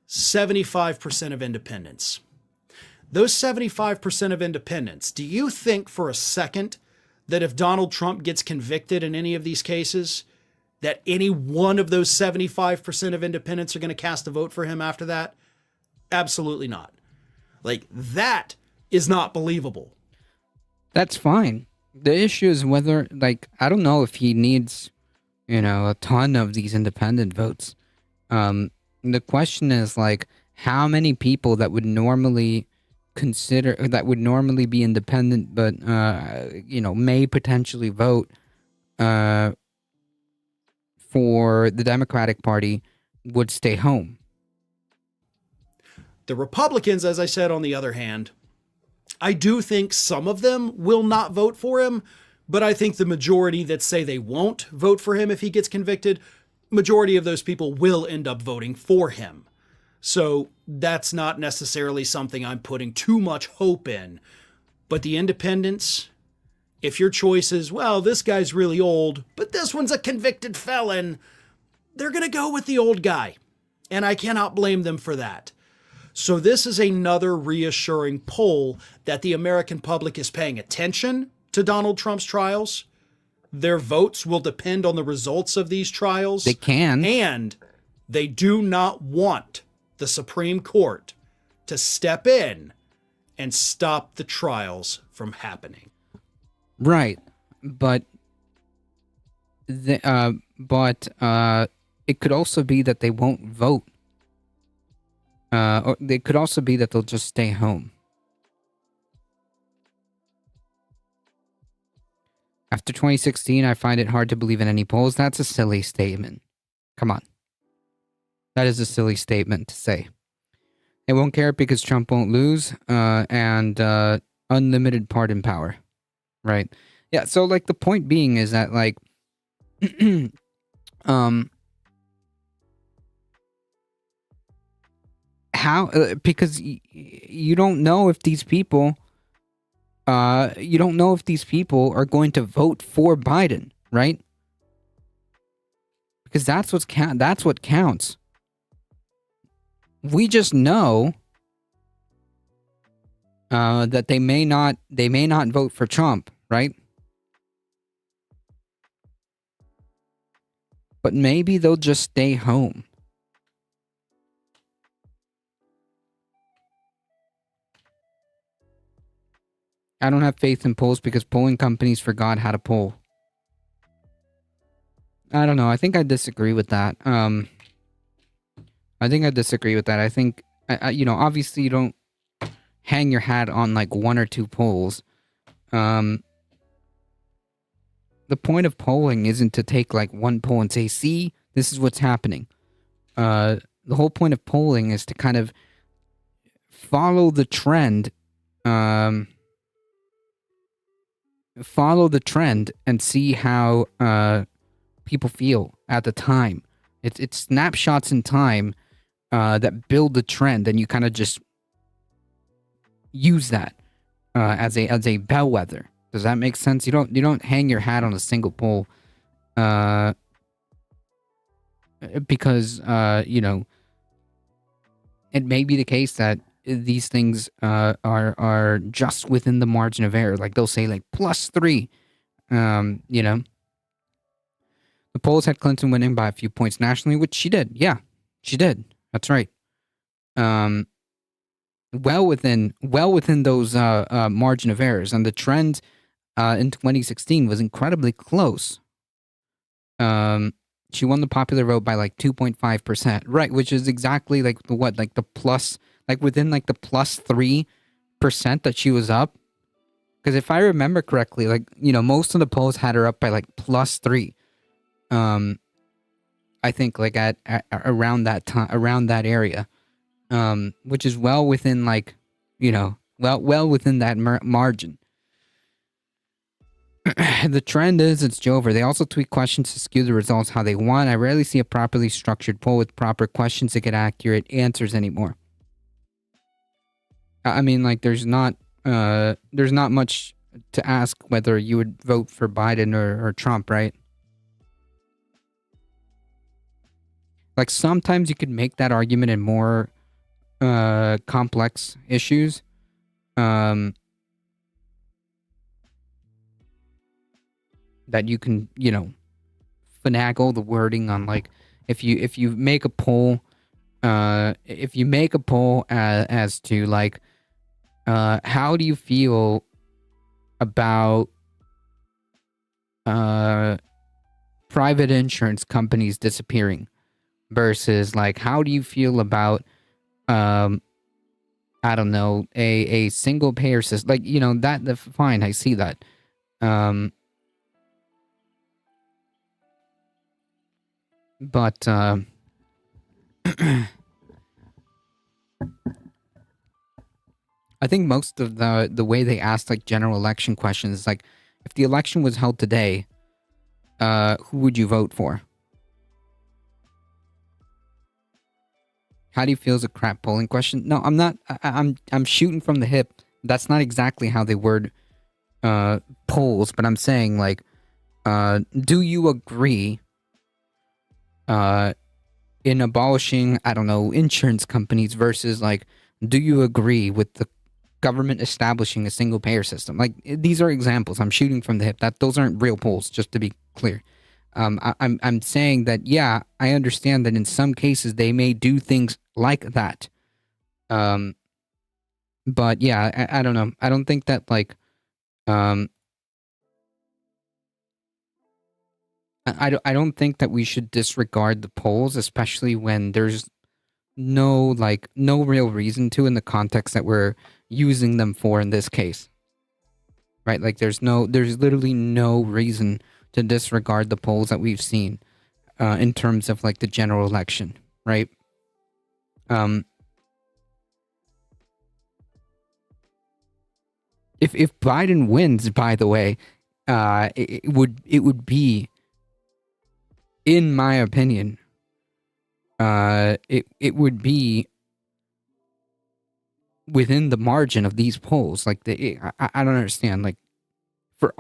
75% of independents. Those 75% of independents, do you think for a second that if Donald Trump gets convicted in any of these cases, that any one of those 75% of independents are going to cast a vote for him after that? Absolutely not. Like, that is not believable. That's fine. The issue is whether, like, I don't know if he needs, a ton of these independent votes. The question is, like, how many people that would normally be independent, but, may potentially vote for the Democratic Party would stay home. The Republicans, as I said, on the other hand, I do think some of them will not vote for him, but I think the majority that say they won't vote for him if he gets convicted, majority of those people will end up voting for him. So that's not necessarily something I'm putting too much hope in. But the independents, if your choice is, well, this guy's really old, but this one's a convicted felon, they're going to go with the old guy. And I cannot blame them for that. So this is another reassuring poll that the American public is paying attention to Donald Trump's trials. Their votes will depend on the results of these trials. They can. And they do not want the Supreme Court to step in and stop the trials from happening. Right. But it could also be that they won't vote. Or it could also be that they'll just stay home. After 2016, I find it hard to believe in any polls. That's a silly statement. Come on. That is a silly statement to say. They won't care because Trump won't lose, and unlimited pardon power. Right? Yeah, so, like, the point being is that, like, how, because you don't know if these people, are going to vote for Biden, right? Because that's what counts. We just know that they may not vote for Trump, right? But maybe they'll just stay home. I don't have faith in polls because polling companies forgot how to poll. I don't know. I think I disagree with that. I think, obviously you don't hang your hat on like one or two polls. The point of polling isn't to take like one poll and say, see, this is what's happening. The the whole point of polling is to kind of follow the trend, and see how people feel at the time. It's snapshots in time that build the trend, and you kind of just use that as a bellwether. Does that make sense? You don't hang your hat on a single poll because it may be the case that these things are just within the margin of error. Like they'll say like +3. The polls had Clinton winning by a few points nationally, which she did. Yeah, she did. That's right. Well within those margin of errors, and the trend in 2016 was incredibly close. She won the popular vote by like 2.5%, right? Which is exactly like the plus, like within like the +3% that she was up. Because if I remember correctly, like most of the polls had her up by like +3. I think like at around that time, around that area, which is well within like well within that margin. The trend is it's Jover. They also tweak questions to skew the results how they want. I rarely see a properly structured poll with proper questions to get accurate answers anymore. I mean, like there's not much to ask whether you would vote for Biden or Trump, right? Like sometimes you could make that argument in more complex issues. That you can, finagle the wording on, like if you make a poll, as to like, how do you feel about private insurance companies disappearing versus like how do you feel about I don't know, a single payer system, like that fine, I see that. But I think most of the way they asked like general election questions is like, if the election was held today, who would you vote for? How do you feel is a crap polling question? No, I'm not. I'm shooting from the hip. That's not exactly how they word polls, but I'm saying like, do you agree in abolishing, I don't know, insurance companies versus like, do you agree with the government establishing a single payer system? Like these are examples. I'm shooting from the hip. Those aren't real polls, just to be clear. I'm saying that, yeah, I understand that in some cases they may do things like that. But yeah, I don't know. I don't think that like, I don't think that we should disregard the polls, especially when there's no real reason to in the context that we're using them for in this case. Right? Like there's literally no reason to disregard the polls that we've seen in terms of like the general election, right? If Biden wins, by the way, it would be, in my opinion, it would be within the margin of these polls. Like I don't understand. Like for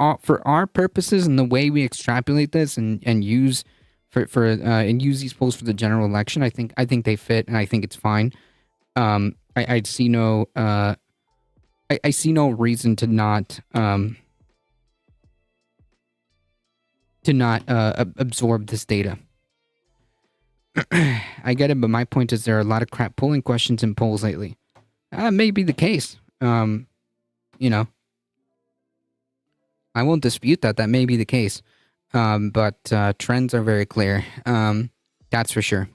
our purposes and the way we extrapolate this and use and use these polls for the general election, I think they fit and I think it's fine. I see no I see no reason to not absorb this data. I get it, but my point is there are a lot of crap polling questions in polls lately. May be the case. I won't dispute that. That may be the case. But trends are very clear. That's for sure.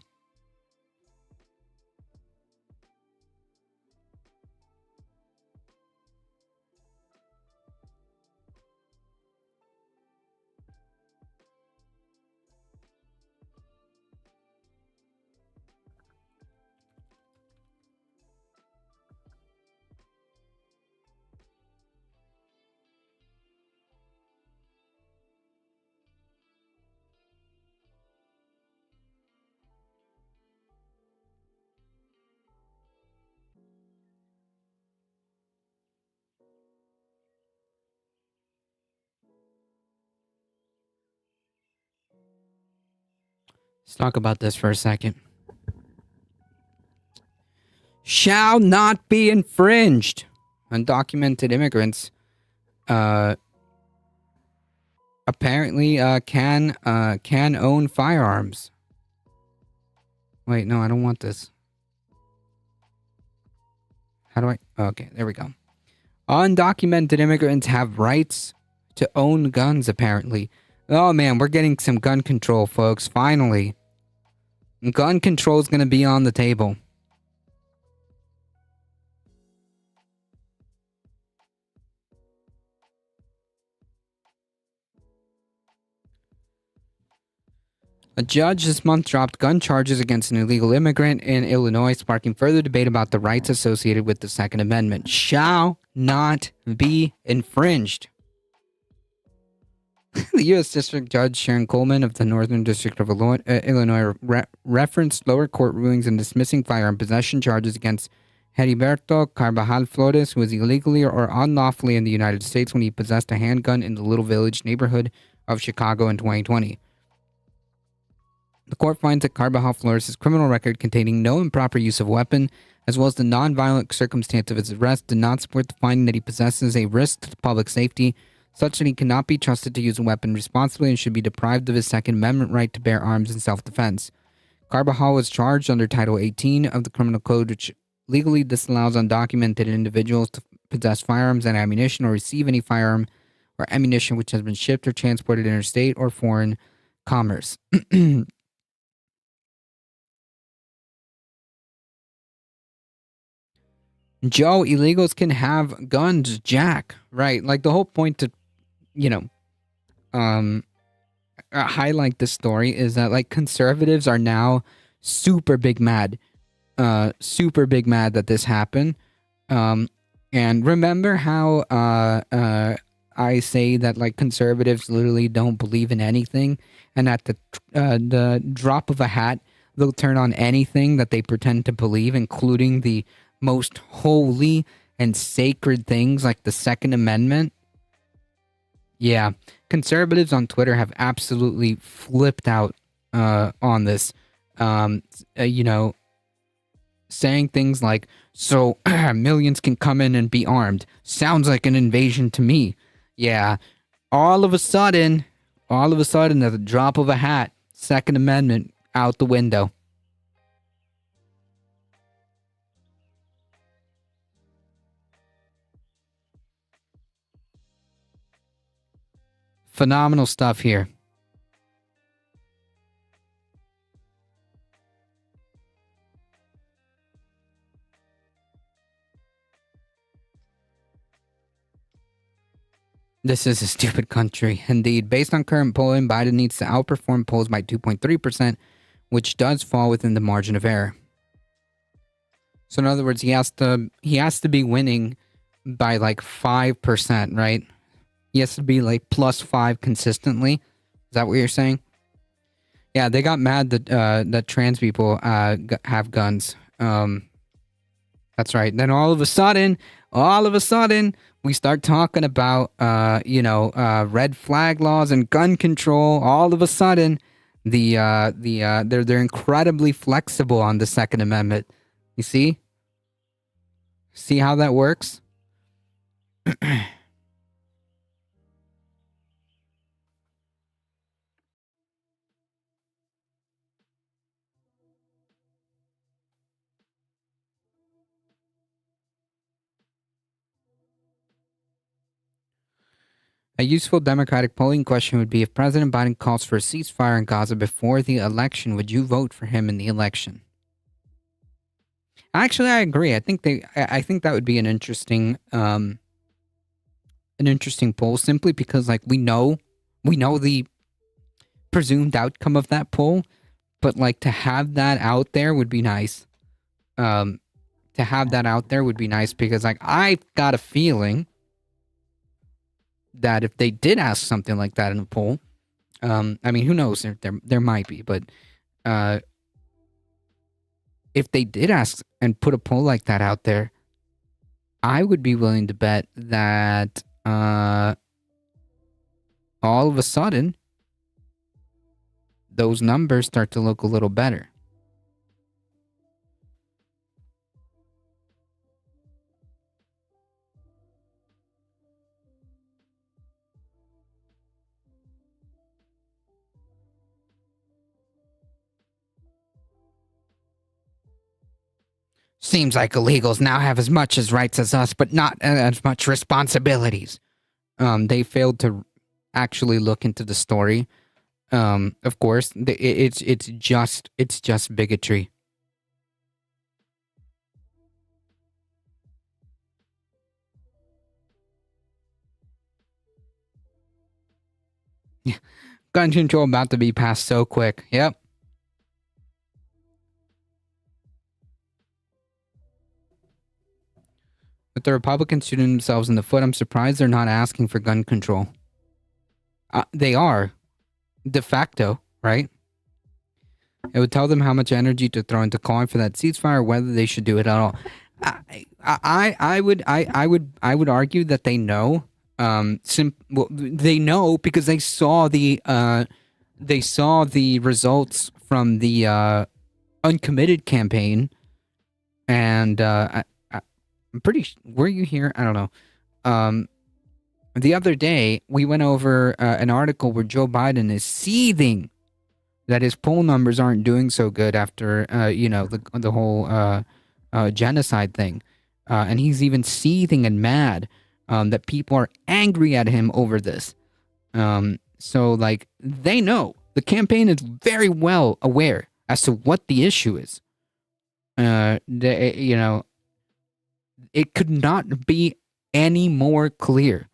Let's talk about this for a second. Shall not be infringed. Undocumented immigrants apparently can own firearms. Wait, no, I don't want this. How do I? Okay, there we go. Undocumented immigrants have rights to own guns, apparently. Oh man, we're getting some gun control, folks. Finally. Gun control is going to be on the table. A judge this month dropped gun charges against an illegal immigrant in Illinois, sparking further debate about the rights associated with the Second Amendment. Shall not be infringed. The U.S. District Judge Sharon Coleman of the Northern District of Illinois referenced lower court rulings in dismissing firearm possession charges against Heriberto Carvajal Flores, who was illegally or unlawfully in the United States when he possessed a handgun in the Little Village neighborhood of Chicago in 2020. The court finds that Carvajal Flores' criminal record containing no improper use of a weapon, as well as the non-violent circumstance of his arrest, did not support the finding that he possesses a risk to public safety, such that he cannot be trusted to use a weapon responsibly and should be deprived of his Second Amendment right to bear arms in self-defense. Carvajal was charged under Title 18 of the Criminal Code, which legally disallows undocumented individuals to possess firearms and ammunition or receive any firearm or ammunition which has been shipped or transported interstate or foreign commerce. Joe, illegals can have guns, Jack. Right, like the whole point to, highlight this story is that like conservatives are now super big mad that this happened. And remember how I say that like conservatives literally don't believe in anything, and at the drop of a hat they'll turn on anything that they pretend to believe, including the most holy and sacred things like the Second Amendment. Yeah, conservatives on Twitter have absolutely flipped out on this. Saying things like, so millions can come in and be armed. Sounds like an invasion to me. Yeah, all of a sudden, at the drop of a hat, Second Amendment out the window. Phenomenal stuff here. This is a stupid country. Indeed, based on current polling, Biden needs to outperform polls by 2.3%, which does fall within the margin of error. So in other words, he has to be winning by like 5%, right? He has to be like +5 consistently. Is that what you're saying? Yeah, they got mad that that trans people have guns. That's right. Then all of a sudden, we start talking about red flag laws and gun control. All of a sudden, they're incredibly flexible on the Second Amendment. You see? See how that works? A useful Democratic polling question would be, if President Biden calls for a ceasefire in Gaza before the election, would you vote for him in the election? Actually, I agree. I think that would be an interesting poll, simply because like we know the presumed outcome of that poll, but like to have that out there would be nice. To have that out there would be nice because like I've got a feeling that if they did ask something like that in a poll, I mean, who knows? There might be, but if they did ask and put a poll like that out there, I would be willing to bet that all of a sudden those numbers start to look a little better. Seems like illegals now have as much as rights as us, but not as much responsibilities. They failed to actually look into the story. Of course, it's just bigotry. Gun control about to be passed so quick. Yep. With the Republicans shooting themselves in the foot, I'm surprised they're not asking for gun control. They are, de facto, right? It would tell them how much energy to throw into calling for that ceasefire, whether they should do it at all. I would argue that they know. They know because they saw the results from the uncommitted campaign, and I'm pretty. Were you here? I don't know. The other day we went over an article where Joe Biden is seething that his poll numbers aren't doing so good after the whole genocide thing, and he's even seething and mad that people are angry at him over this. So like they know the campaign is very well aware as to what the issue is. It could not be any more clear,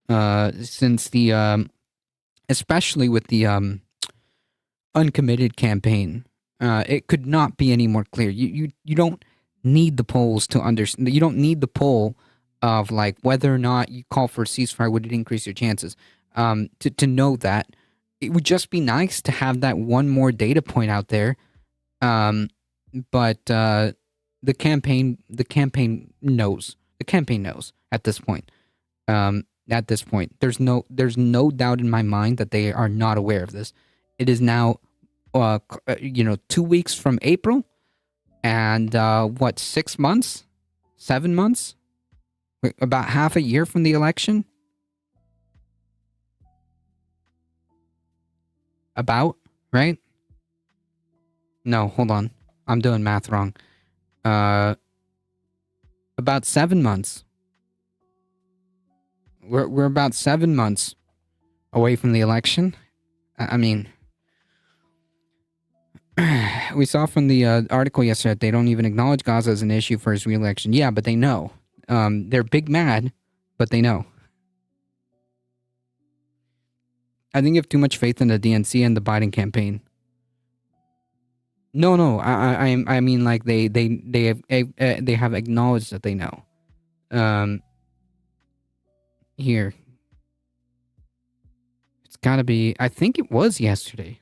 since the, especially with the uncommitted campaign, it could not be any more clear. You don't need the polls to understand. You don't need the poll of like whether or not you call for a ceasefire would it increase your chances. To know that. It would just be nice to have that one more data point out there, but the campaign knows. The campaign knows at this point. There's no doubt in my mind that they are not aware of this. It is now, 2 weeks from April, and 6 months, 7 months, about half a year from the election. About, right? No, hold on. I'm doing math wrong. About 7 months. We're about 7 months away from the election. I mean, we saw from the article yesterday that they don't even acknowledge Gaza as an issue for his re-election. Yeah, but they know. They're big mad, but they know. I think you have too much faith in the DNC and the Biden campaign. No. I mean like they have acknowledged that they know. Here. It's gotta be. I think it was yesterday.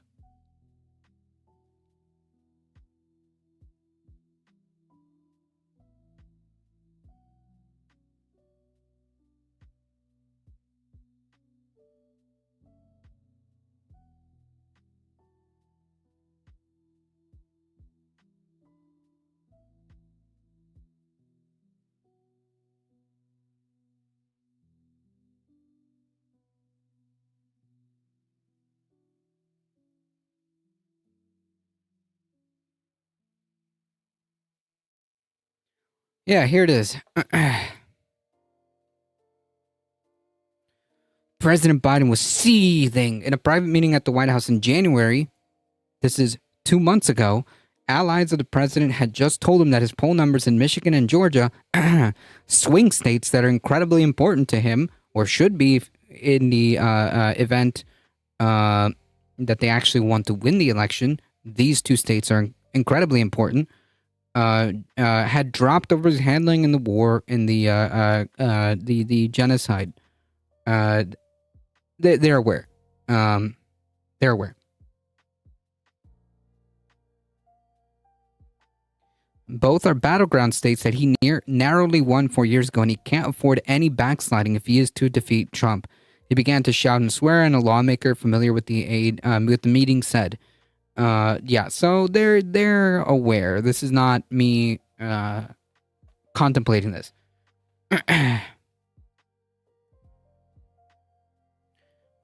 Yeah, here it is. President Biden was seething in a private meeting at the White House in January. This is 2 months ago. Allies of the president had just told him that his poll numbers in Michigan and Georgia, swing states that are incredibly important to him, or should be in the event that they actually want to win the election. These two states are incredibly important. Had dropped over his handling in the war, in the genocide. They're aware. They're aware. Both are battleground states that he narrowly won 4 years ago, and he can't afford any backsliding if he is to defeat Trump. He began to shout and swear, and a lawmaker familiar with the meeting said, "Yeah, so they're aware. This is not me contemplating this."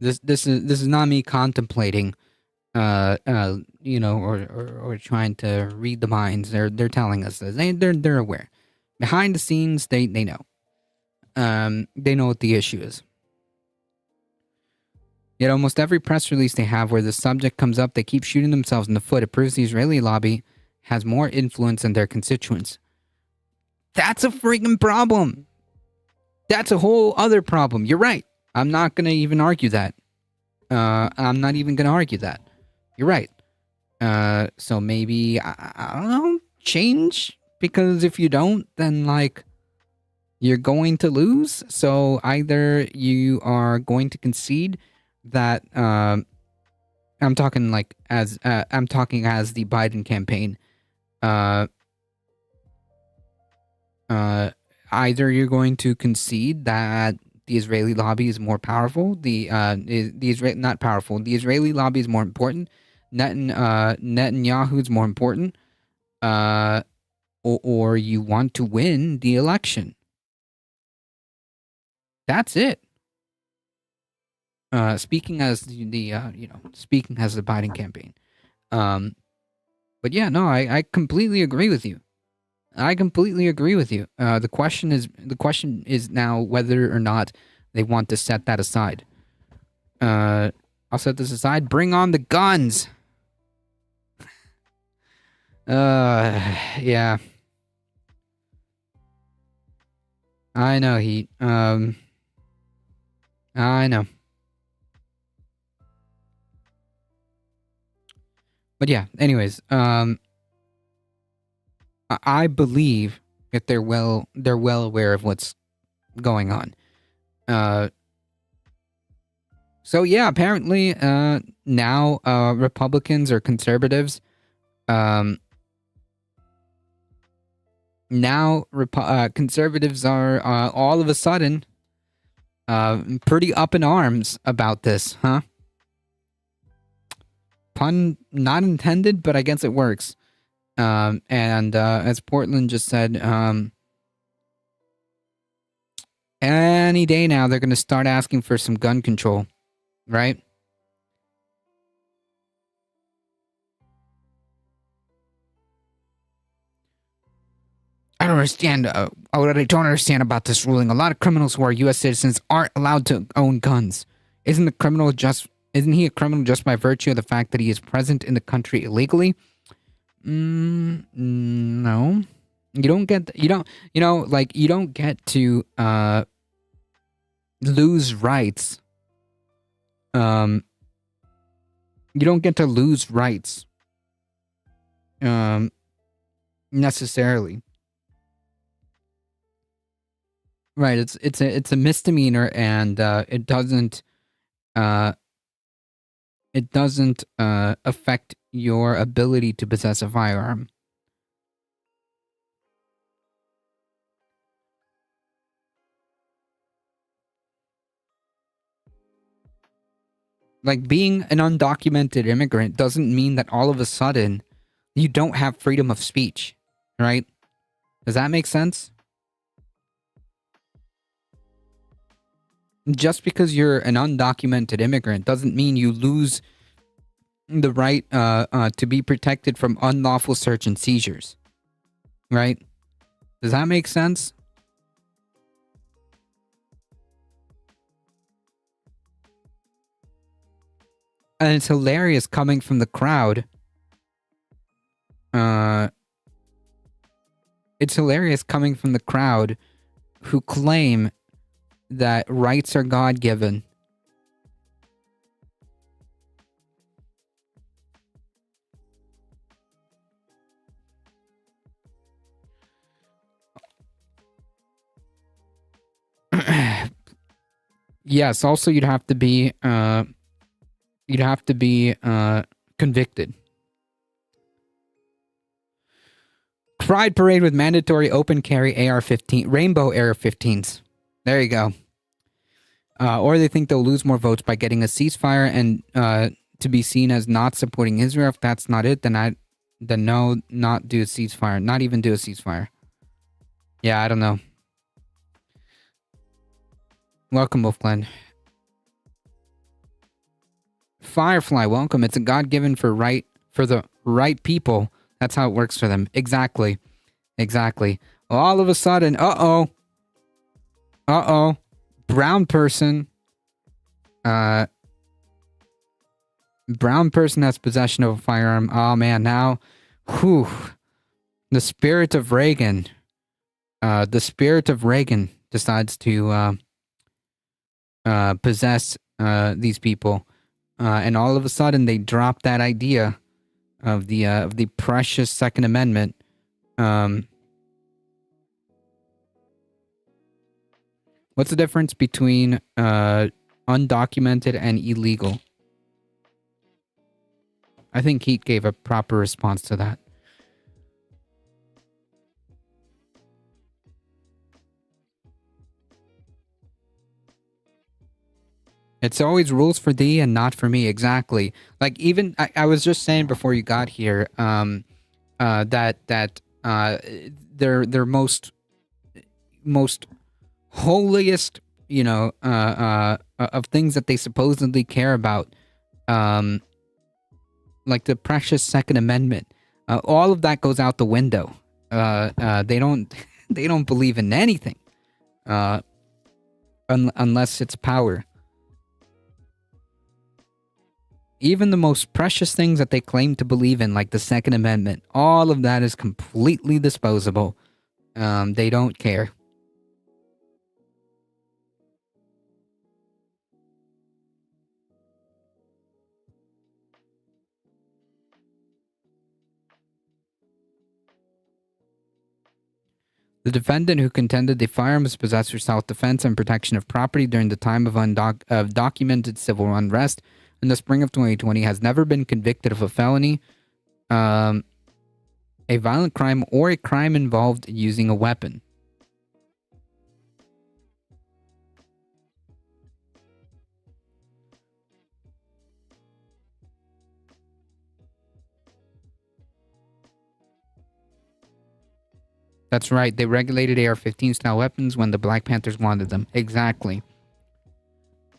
This is not me contemplating, you know, or trying to read the minds. They're telling us this. They're aware. Behind the scenes, they know. They know what the issue is. Yet almost every press release they have where the subject comes up, they keep shooting themselves in the foot. It proves the Israeli lobby has more influence than their constituents. That's a freaking problem. That's a whole other problem. You're right. I'm not going to even argue that. I'm not even going to argue that. You're right. So maybe, I don't know, change? Because if you don't, then, like, you're going to lose. So either you are going to concede that, I'm talking as the Biden campaign. Either you're going to concede that the Israeli lobby is more powerful. The Israeli lobby is more important. Netanyahu is more important. Or you want to win the election. That's it. Speaking as the Biden campaign. But yeah, no, I completely agree with you. The question is now whether or not they want to set that aside. I'll set this aside. Bring on the guns. Yeah. I know, Heat. I know. But yeah, anyways, I believe that they're well aware of what's going on. So yeah, apparently now Republicans or conservatives conservatives are all of a sudden pretty up in arms about this, huh? Pun not intended, but I guess it works. And as Portland just said, any day now they're going to start asking for some gun control, right? I don't understand. What I don't understand about this ruling, a lot of criminals who are U.S. citizens aren't allowed to own guns. Isn't he a criminal just by virtue of the fact that he is present in the country illegally? No. You don't get to lose rights. You don't get to lose rights. Necessarily. Right, it's a misdemeanor, and it doesn't affect your ability to possess a firearm. Like, being an undocumented immigrant doesn't mean that all of a sudden you don't have freedom of speech, right? Does that make sense? Just because you're an undocumented immigrant doesn't mean you lose the right to be protected from unlawful search and seizures, right? Does that make sense? And it's hilarious coming from the crowd. It's hilarious coming from the crowd who claim that rights are God-given. Yes, also you'd have to be convicted. Pride parade with mandatory open carry AR-15, rainbow AR-15s. There you go. or they think they'll lose more votes by getting a ceasefire and to be seen as not supporting Israel. If that's not it, then no, not do a ceasefire, not even do a ceasefire. Yeah, I don't know. Welcome, Wolf Glenn. Firefly, welcome. It's a God-given for the right people. That's how it works for them. Exactly. All of a sudden, brown person has possession of a firearm. Oh man, now, the spirit of Reagan decides to possess these people, and all of a sudden they drop that idea of the precious Second Amendment. What's the difference between undocumented and illegal? I think Heat gave a proper response to that. It's always rules for thee and not for me. Exactly. Like even I was just saying before you got here, that their most holiest, of things that they supposedly care about, like the precious Second Amendment, all of that goes out the window. They don't believe in anything, unless it's power. Even the most precious things that they claim to believe in, like the Second Amendment, all of that is completely disposable. They don't care. The defendant who contended the firearm was possessed for self-defense and protection of property during the time of documented civil unrest in the spring of 2020 has never been convicted of a felony, a violent crime, or a crime involved using a weapon. That's right, they regulated AR-15 style weapons when the Black Panthers wanted them. Exactly.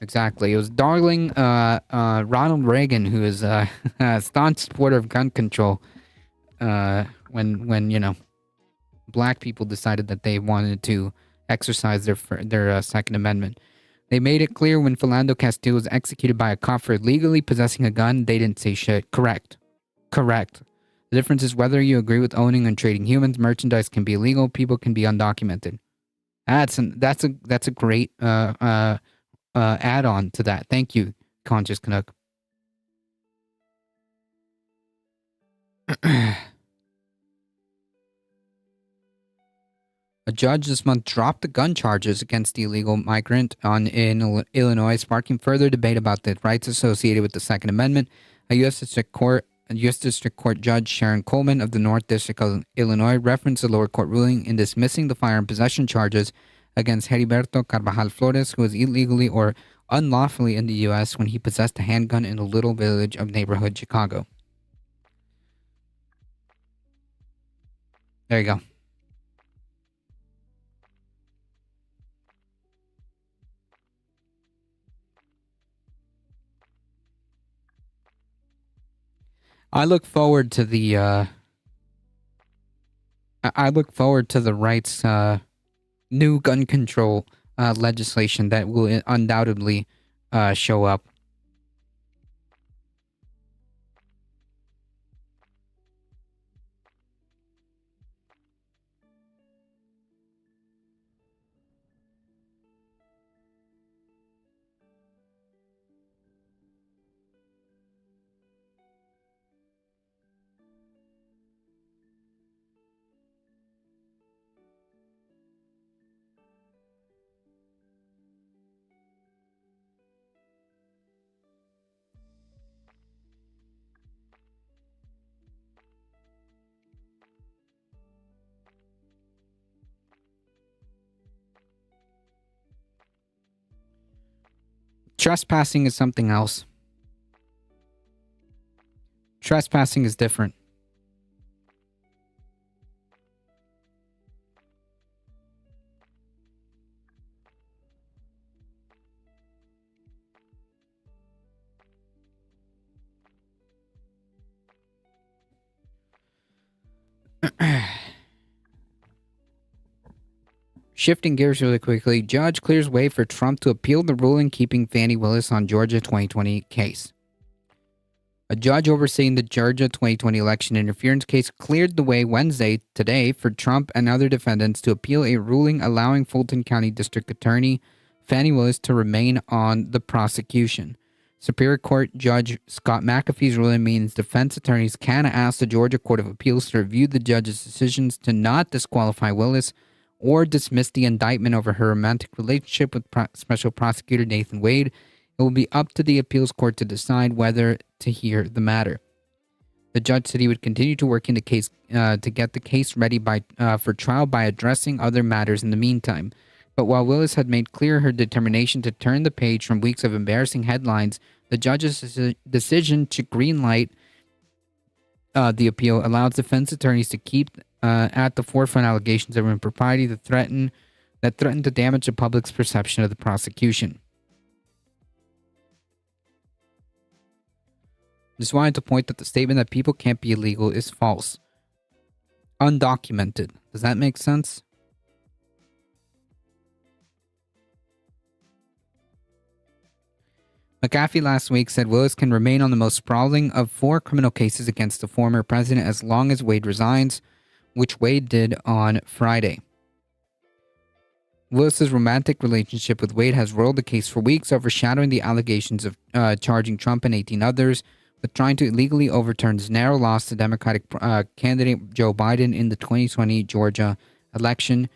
It was darling Ronald Reagan, who is a staunch supporter of gun control, when black people decided that they wanted to exercise their Second Amendment. They made it clear when Philando Castile was executed by a cop for illegally possessing a gun, they didn't say shit. Correct. The difference is whether you agree with owning and trading humans. Merchandise can be illegal. People can be undocumented. That's a great add-on to that. Thank you, Conscious Canuck. A judge this month dropped the gun charges against the illegal migrant in Illinois, sparking further debate about the rights associated with the Second Amendment. A U.S. District Court Judge Sharon Coleman of the North District of Illinois referenced the lower court ruling in dismissing the firearm possession charges against Heriberto Carvajal Flores, who was illegally or unlawfully in the U.S. when he possessed a handgun in a little village of neighborhood Chicago. There you go. I look forward to the rights new gun control legislation that will undoubtedly show up. Trespassing is something else. Trespassing is different. Shifting gears really quickly, judge clears way for Trump to appeal the ruling keeping Fani Willis on Georgia 2020 case. A judge overseeing the Georgia 2020 election interference case cleared the way Wednesday, today, for Trump and other defendants to appeal a ruling allowing Fulton County District Attorney Fani Willis to remain on the prosecution. Superior Court Judge Scott McAfee's ruling means defense attorneys can ask the Georgia Court of Appeals to review the judge's decisions to not disqualify Willis or dismiss the indictment over her romantic relationship with Special Prosecutor Nathan Wade. It will be up to the appeals court to decide whether to hear the matter. The judge said he would continue to work in the case to get the case ready for trial by addressing other matters in the meantime. But while Willis had made clear her determination to turn the page from weeks of embarrassing headlines, the judge's decision to greenlight the appeal allows defense attorneys to keep at the forefront allegations of impropriety that threaten to damage the public's perception of the prosecution. Just wanted to point that the statement that people can't be illegal is false. Undocumented. Does that make sense? McAfee last week said Willis can remain on the most sprawling of 4 criminal cases against the former president as long as Wade resigns, which Wade did on Friday. Willis's romantic relationship with Wade has roiled the case for weeks, overshadowing the allegations of charging Trump and 18 others with trying to illegally overturn his narrow loss to Democratic candidate Joe Biden in the 2020 Georgia election.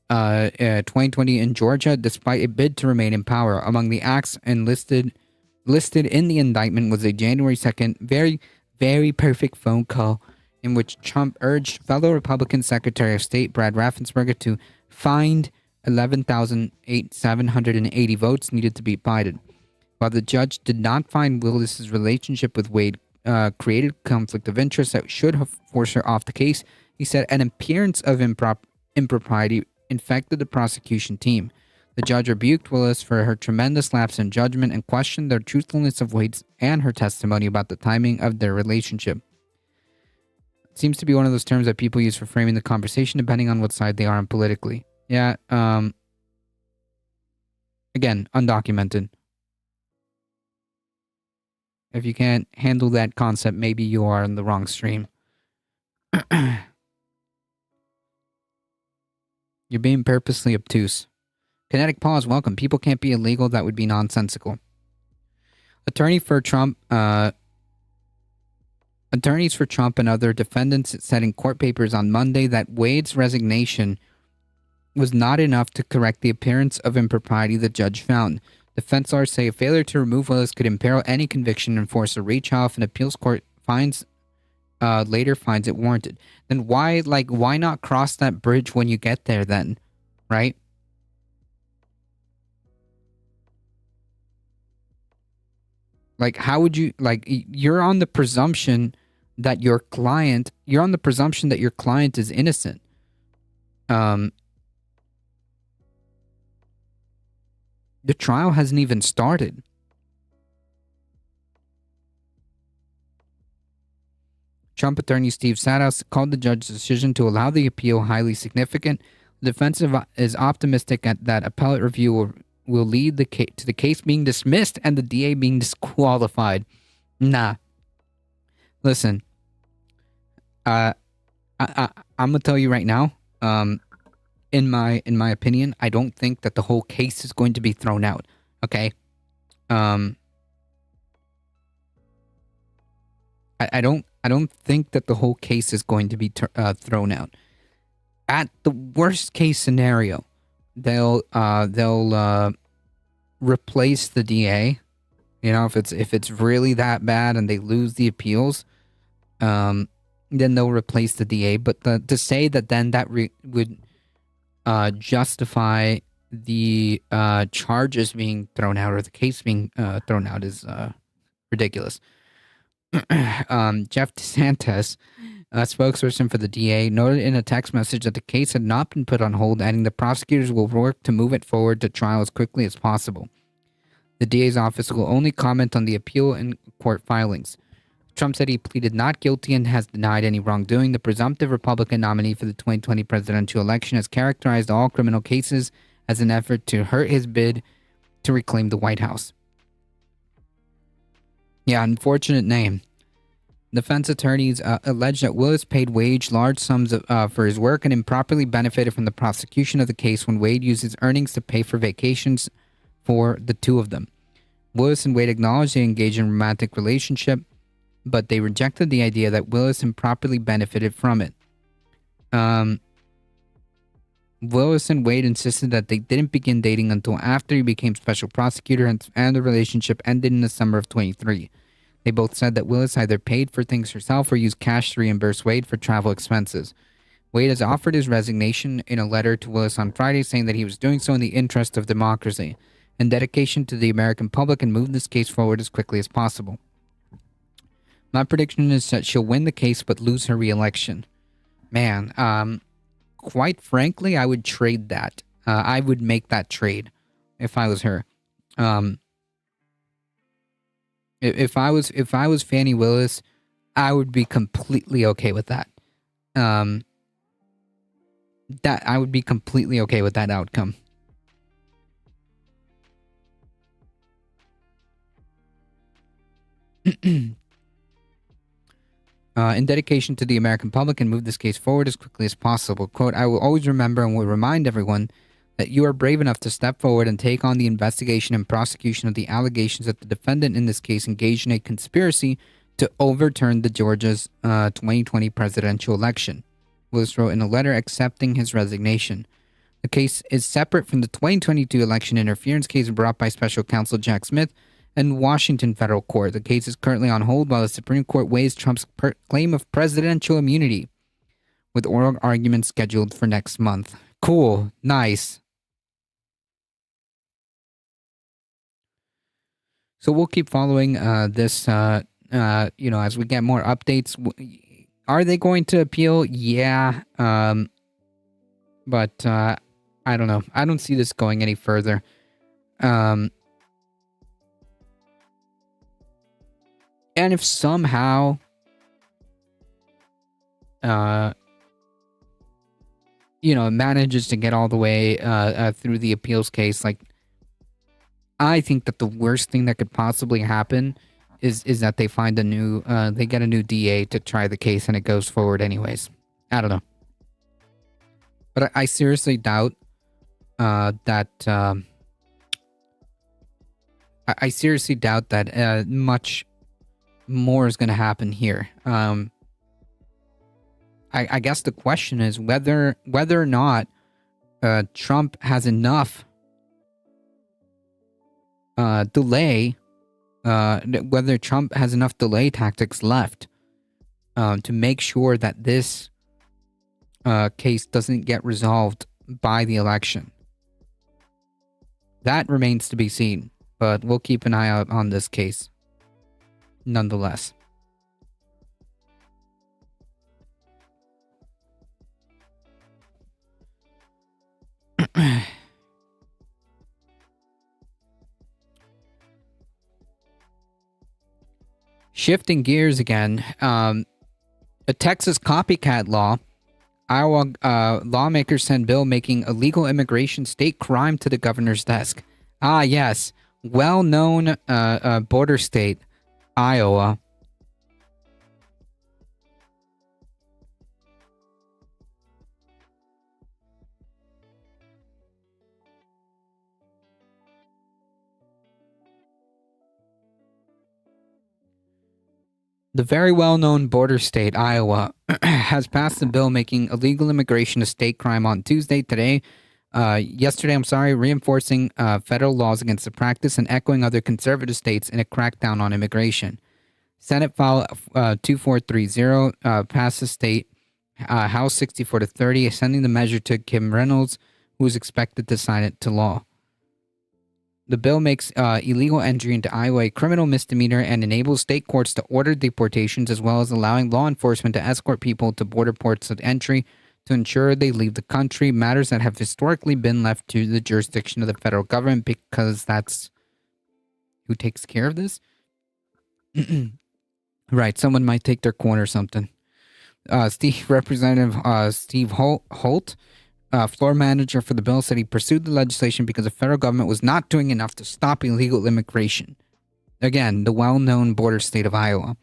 2020 in Georgia, despite a bid to remain in power. Among the acts listed in the indictment was a January 2nd, very, very perfect phone call in which Trump urged fellow Republican Secretary of State Brad Raffensperger to find 11,780 votes needed to beat Biden. While the judge did not find Willis's relationship with Wade created conflict of interest that should have forced her off the case, he said an appearance of impropriety infected the prosecution team. The judge rebuked Willis for her tremendous lapse in judgment and questioned the truthfulness of Wade's and her testimony about the timing of their relationship. It seems to be one of those terms that people use for framing the conversation depending on what side they are on politically. Yeah, again, undocumented. If you can't handle that concept, maybe you are in the wrong stream. You're being purposely obtuse. Kinetic pause, welcome. People can't be illegal. That would be nonsensical. Attorneys for Trump and other defendants said in court papers on Monday that Wade's resignation was not enough to correct the appearance of impropriety the judge found. Defense lawyers say a failure to remove Willis could imperil any conviction and force a retrial if an appeals court later finds it warranted. Then why not cross that bridge when you get there then, right? Like, how would you, you're on the presumption that your client is innocent. The trial hasn't even started. Trump attorney Steve Sadows called the judge's decision to allow the appeal highly significant. The defense is optimistic that appellate review will lead to the case being dismissed and the DA being disqualified. Nah. Listen. I'm gonna tell you right now. In my opinion, I don't think that the whole case is going to be thrown out. Okay. I don't think that the whole case is going to be thrown out. At the worst case scenario, they'll replace the DA. You know, if it's really that bad and they lose the appeals, then they'll replace the DA. But to say that then that would justify the charges being thrown out or the case being thrown out is ridiculous. Jeff DeSantis, a spokesperson for the DA, noted in a text message that the case had not been put on hold, adding the prosecutors will work to move it forward to trial as quickly as possible. The DA's office will only comment on the appeal and court filings. Trump said he pleaded not guilty and has denied any wrongdoing. The presumptive Republican nominee for the 2020 presidential election has characterized all criminal cases as an effort to hurt his bid to reclaim the White House. Yeah, unfortunate name. Defense attorneys allege that Willis paid Wade large sums for his work and improperly benefited from the prosecution of the case when Wade used his earnings to pay for vacations for the two of them. Willis and Wade acknowledged they engaged in a romantic relationship, but they rejected the idea that Willis improperly benefited from it. Willis and Wade insisted that they didn't begin dating until after he became special prosecutor and the relationship ended in the summer of 23. They both said that Willis either paid for things herself or used cash to reimburse Wade for travel expenses. Wade has offered his resignation in a letter to Willis on Friday, saying that he was doing so in the interest of democracy and dedication to the American public and move this case forward as quickly as possible. My prediction is that she'll win the case but lose her re-election. Man, quite frankly, I would trade that. I would make that trade if I was her. If I was Fannie Willis, I would be completely okay with that. That I would be completely okay with that outcome. In dedication to the American public and move this case forward as quickly as possible. Quote, I will always remember and will remind everyone that you are brave enough to step forward and take on the investigation and prosecution of the allegations that the defendant in this case engaged in a conspiracy to overturn the Georgia's 2020 presidential election. Willis wrote in a letter accepting his resignation. The case is separate from the 2022 election interference case brought by special counsel Jack Smith and Washington federal court. The case is currently on hold while the Supreme Court weighs Trump's claim of presidential immunity, with oral arguments scheduled for next month. Cool. Nice. So we'll keep following this, as we get more updates. Are they going to appeal? Yeah. But I don't know. I don't see this going any further. And if somehow manages to get all the way through the appeals case, like, I think that the worst thing that could possibly happen is that they find they get a new DA to try the case and it goes forward anyways. I don't know. But I seriously doubt that I seriously doubt that much more is going to happen here. I guess the question is whether or not Trump has enough delay, whether Trump has enough delay tactics left to make sure that this case doesn't get resolved by the election. That remains to be seen, but we'll keep an eye out on this case nonetheless. Shifting gears again, a Texas copycat law. Iowa lawmakers send bill making illegal immigration state crime to the governor's desk. Ah, yes. Well-known border state, Iowa. The very well-known border state, Iowa, has passed a bill making illegal immigration a state crime on Tuesday, reinforcing federal laws against the practice and echoing other conservative states in a crackdown on immigration. Senate File 2430 passed the state House 64-30, sending the measure to Kim Reynolds, who is expected to sign it to law. The bill makes illegal entry into Iowa a criminal misdemeanor and enables state courts to order deportations, as well as allowing law enforcement to escort people to border ports of entry to ensure they leave the country, matters that have historically been left to the jurisdiction of the federal government because that's who takes care of this. Right, someone might take their corner or something. Representative Steve Holt, floor manager for the bill, said he pursued the legislation because the federal government was not doing enough to stop illegal immigration. Again, the well-known border state of Iowa.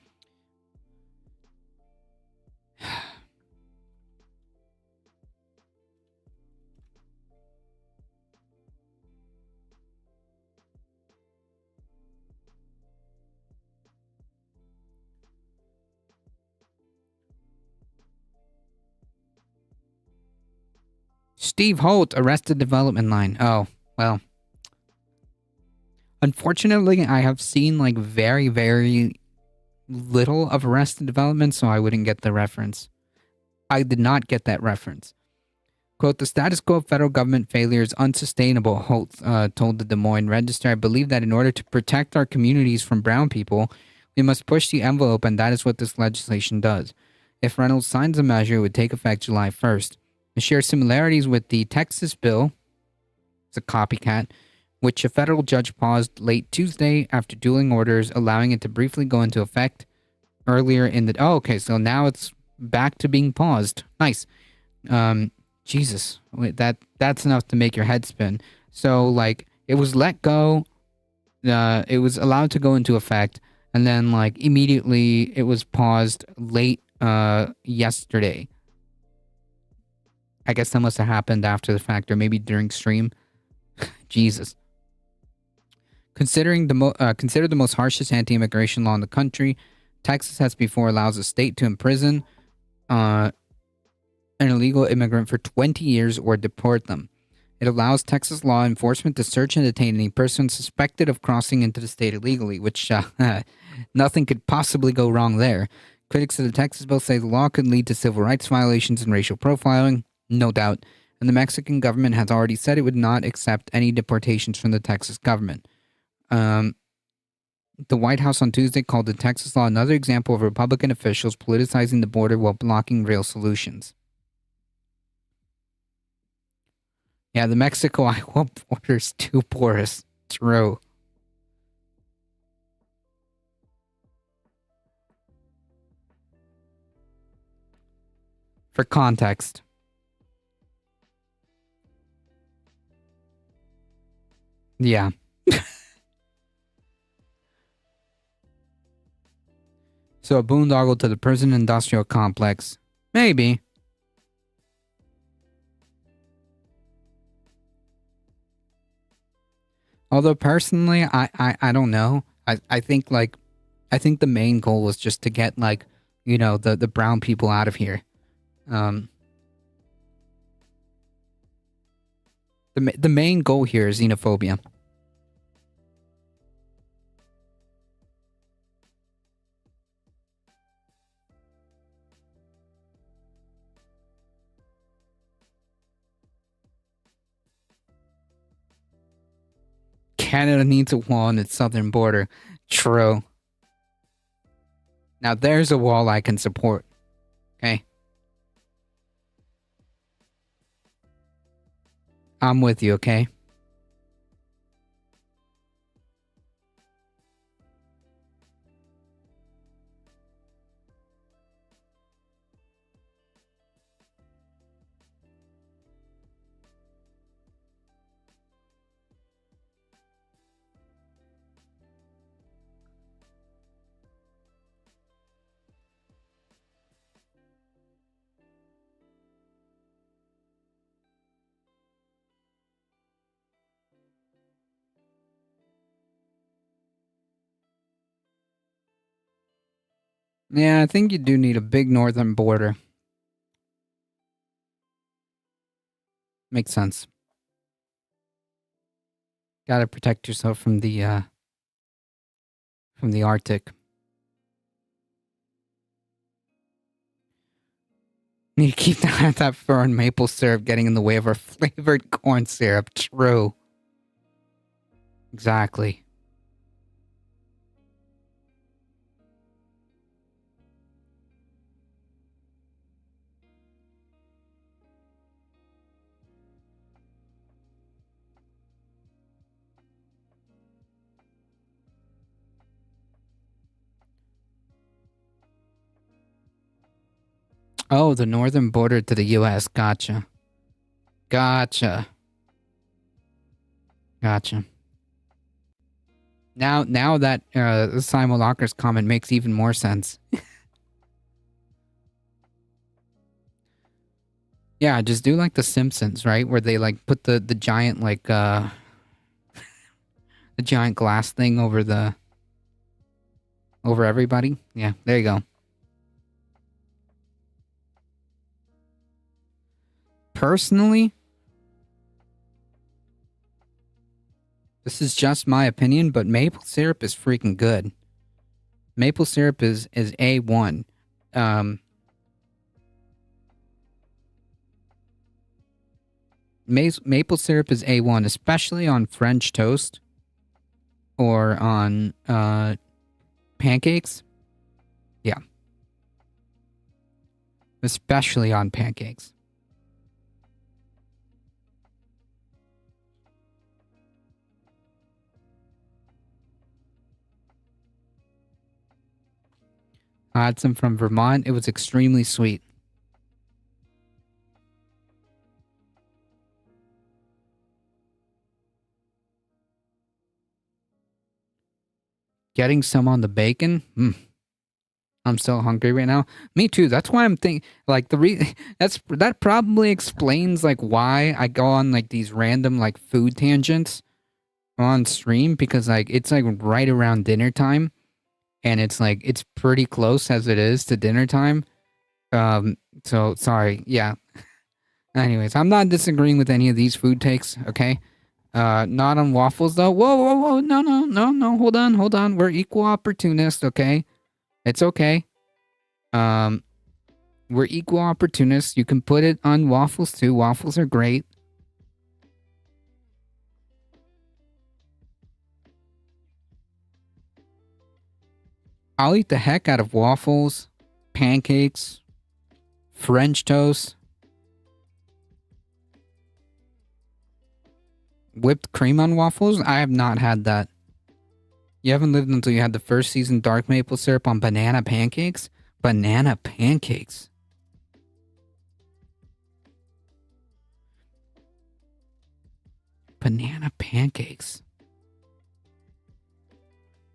Steve Holt, Arrested Development line. Oh, well. Unfortunately, I have seen like very, very little of Arrested Development, so I wouldn't get the reference. I did not get that reference. Quote, the status quo of federal government failure is unsustainable, Holt told the Des Moines Register. I believe that in order to protect our communities from brown people, we must push the envelope, and that is what this legislation does. If Reynolds signs the measure, it would take effect July 1st. It shares similarities with the Texas bill, it's a copycat, which a federal judge paused late Tuesday after dueling orders, allowing it to briefly go into effect earlier in the... Oh, okay, so now it's back to being paused. Nice. Jesus, wait, that's enough to make your head spin. So, like, it was let go, it was allowed to go into effect, and then, like, immediately it was paused late yesterday. I guess that must have happened after the fact, or maybe during stream. Jesus. Consider the most harshest anti-immigration law in the country, Texas has before allows a state to imprison an illegal immigrant for 20 years or deport them. It allows Texas law enforcement to search and detain any person suspected of crossing into the state illegally, which nothing could possibly go wrong there. Critics of the Texas bill say the law could lead to civil rights violations and racial profiling. No doubt. And the Mexican government has already said it would not accept any deportations from the Texas government. The White House on Tuesday called the Texas law another example of Republican officials politicizing the border while blocking real solutions. Yeah, the Mexico-Iowa border is too porous. True. For context, yeah. So a boondoggle to the prison industrial complex. Maybe. Although personally, I don't know. I think the main goal was just to get like, you know, the brown people out of here. The main goal here is xenophobia. Canada needs a wall on its southern border. True. Now there's a wall I can support. Okay? I'm with you, okay? Yeah, I think you do need a big northern border. Makes sense. Gotta protect yourself from the Arctic. Need to keep that foreign maple syrup getting in the way of our flavored corn syrup. True. Exactly. Oh, the northern border to the U.S. Gotcha. Gotcha. Gotcha. Now that Simon Locker's comment makes even more sense. Yeah, just do like the Simpsons, right? Where they like put the giant like the giant glass thing over everybody. Yeah, there you go. Personally, this is just my opinion, but maple syrup is freaking good. Maple syrup is A1. Maple syrup is A1, especially on French toast or on pancakes. Yeah. Especially on pancakes. I had some from Vermont. It was extremely sweet. Getting some on the bacon? I'm so hungry right now. Me too. That's why I'm thinking, like, that probably explains, like, why I go on, like, these random, like, food tangents on stream, because, like, it's, like, right around dinner time. And it's like, it's pretty close as it is to dinner time. So sorry. Yeah. Anyways, I'm not disagreeing with any of these food takes. Okay. Not on waffles though. Whoa. No. Hold on. We're equal opportunists. Okay. It's okay. We're equal opportunists. You can put it on waffles too. Waffles are great. I'll eat the heck out of waffles, pancakes, French toast, whipped cream on waffles. I have not had that. You haven't lived until you had the first season dark maple syrup on banana pancakes? Banana pancakes. Banana pancakes.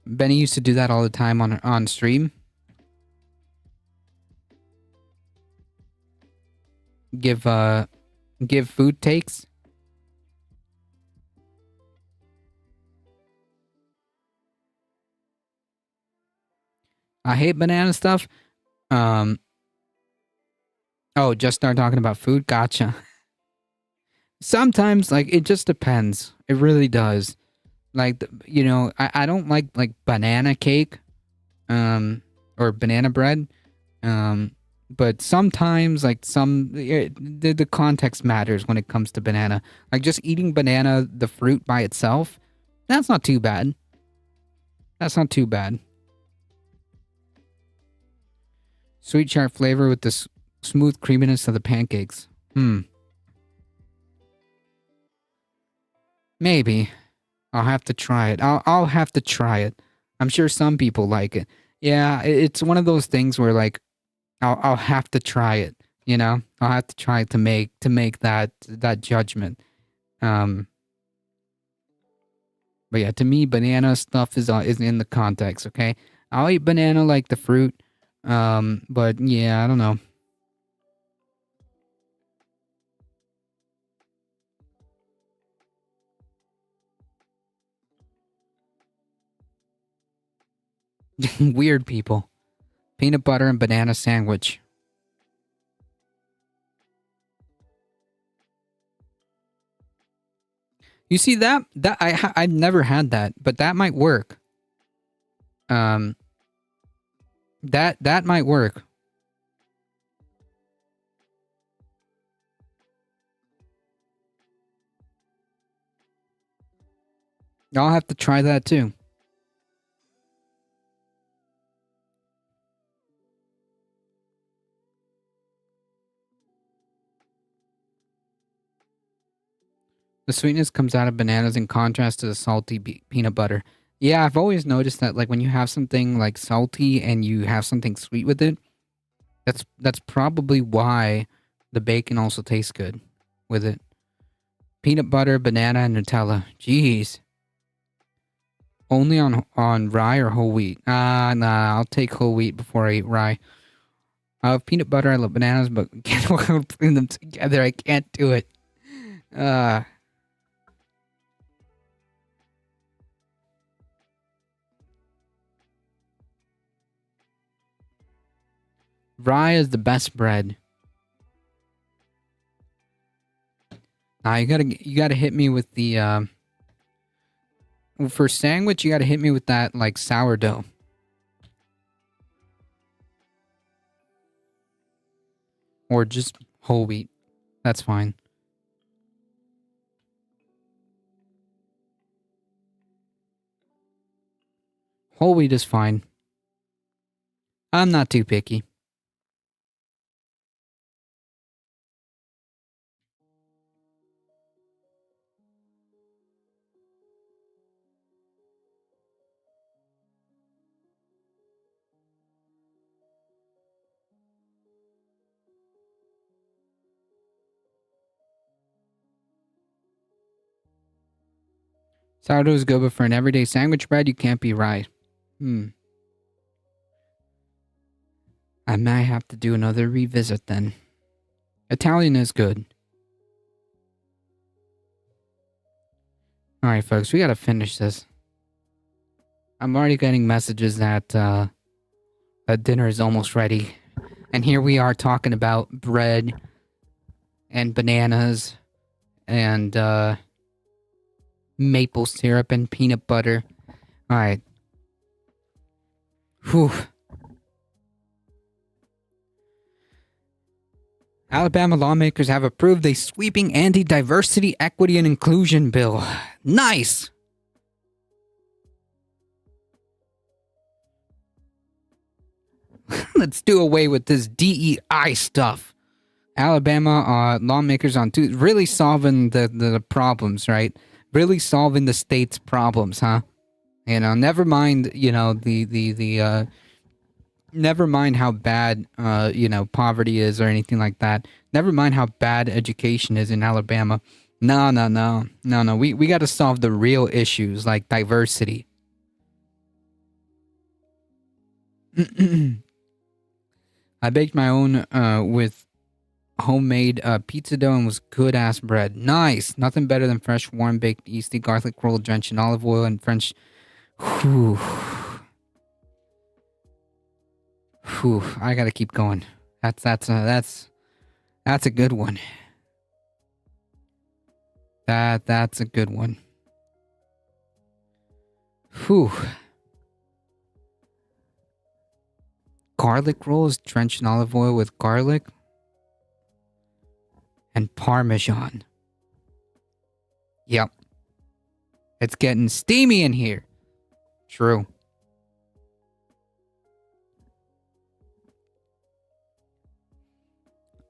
Benny used to do that all the time on stream. Give food takes. I hate banana stuff. Oh, just start talking about food? Gotcha. Sometimes, like, it just depends. It really does. Like, you know, I don't like banana cake, or banana bread, but sometimes, like, the context matters when it comes to banana. Like, just eating banana, the fruit by itself, that's not too bad. That's not too bad. Sweet sharp flavor with the smooth creaminess of the pancakes. Maybe. I'll have to try it. I'll have to try it. I'm sure some people like it. Yeah, it's one of those things where, like, I'll have to try it. You know, I'll have to try it to make that judgment. But yeah, to me, banana stuff is in the context. Okay, I'll eat banana like the fruit. But yeah, I don't know. Weird people. Peanut butter and banana sandwich. You see that I've never had that, but that might work. That might work. I'll have to try that too. The sweetness comes out of bananas in contrast to the salty peanut butter. Yeah, I've always noticed that like when you have something like salty and you have something sweet with it, that's probably why the bacon also tastes good with it. Peanut butter, banana, and Nutella. Jeez. Only on rye or whole wheat? Nah, I'll take whole wheat before I eat rye. I love peanut butter, I love bananas, but can't put them together. I can't do it. Rye is the best bread. Nah, you gotta hit me with the for sandwich. You gotta hit me with that like sourdough. Or just whole wheat. That's fine. Whole wheat is fine. I'm not too picky. Sourdough is good, but for an everyday sandwich bread, you can't be rye. I might have to do another revisit then. Italian is good. Alright, folks, we gotta finish this. I'm already getting messages that that dinner is almost ready. And here we are talking about bread and bananas and maple syrup and peanut butter. Alright. Whew. Alabama lawmakers have approved a sweeping anti-diversity, equity, and inclusion bill. Nice! Let's do away with this DEI stuff. Alabama lawmakers on Tuesday really solving the problems, right? Really solving the state's problems, huh? You know, never mind, you know, the never mind how bad, you know, poverty is or anything like that. Never mind how bad education is in Alabama. No. We got to solve the real issues like diversity. I baked my own with homemade pizza dough and was good ass bread. Nice. Nothing better than fresh, warm baked yeasty garlic roll drenched in olive oil and French. Whew. I gotta keep going. That's a good one. That's a good one. Whew. Garlic rolls drenched in olive oil with garlic and Parmesan. Yep. It's getting steamy in here. True.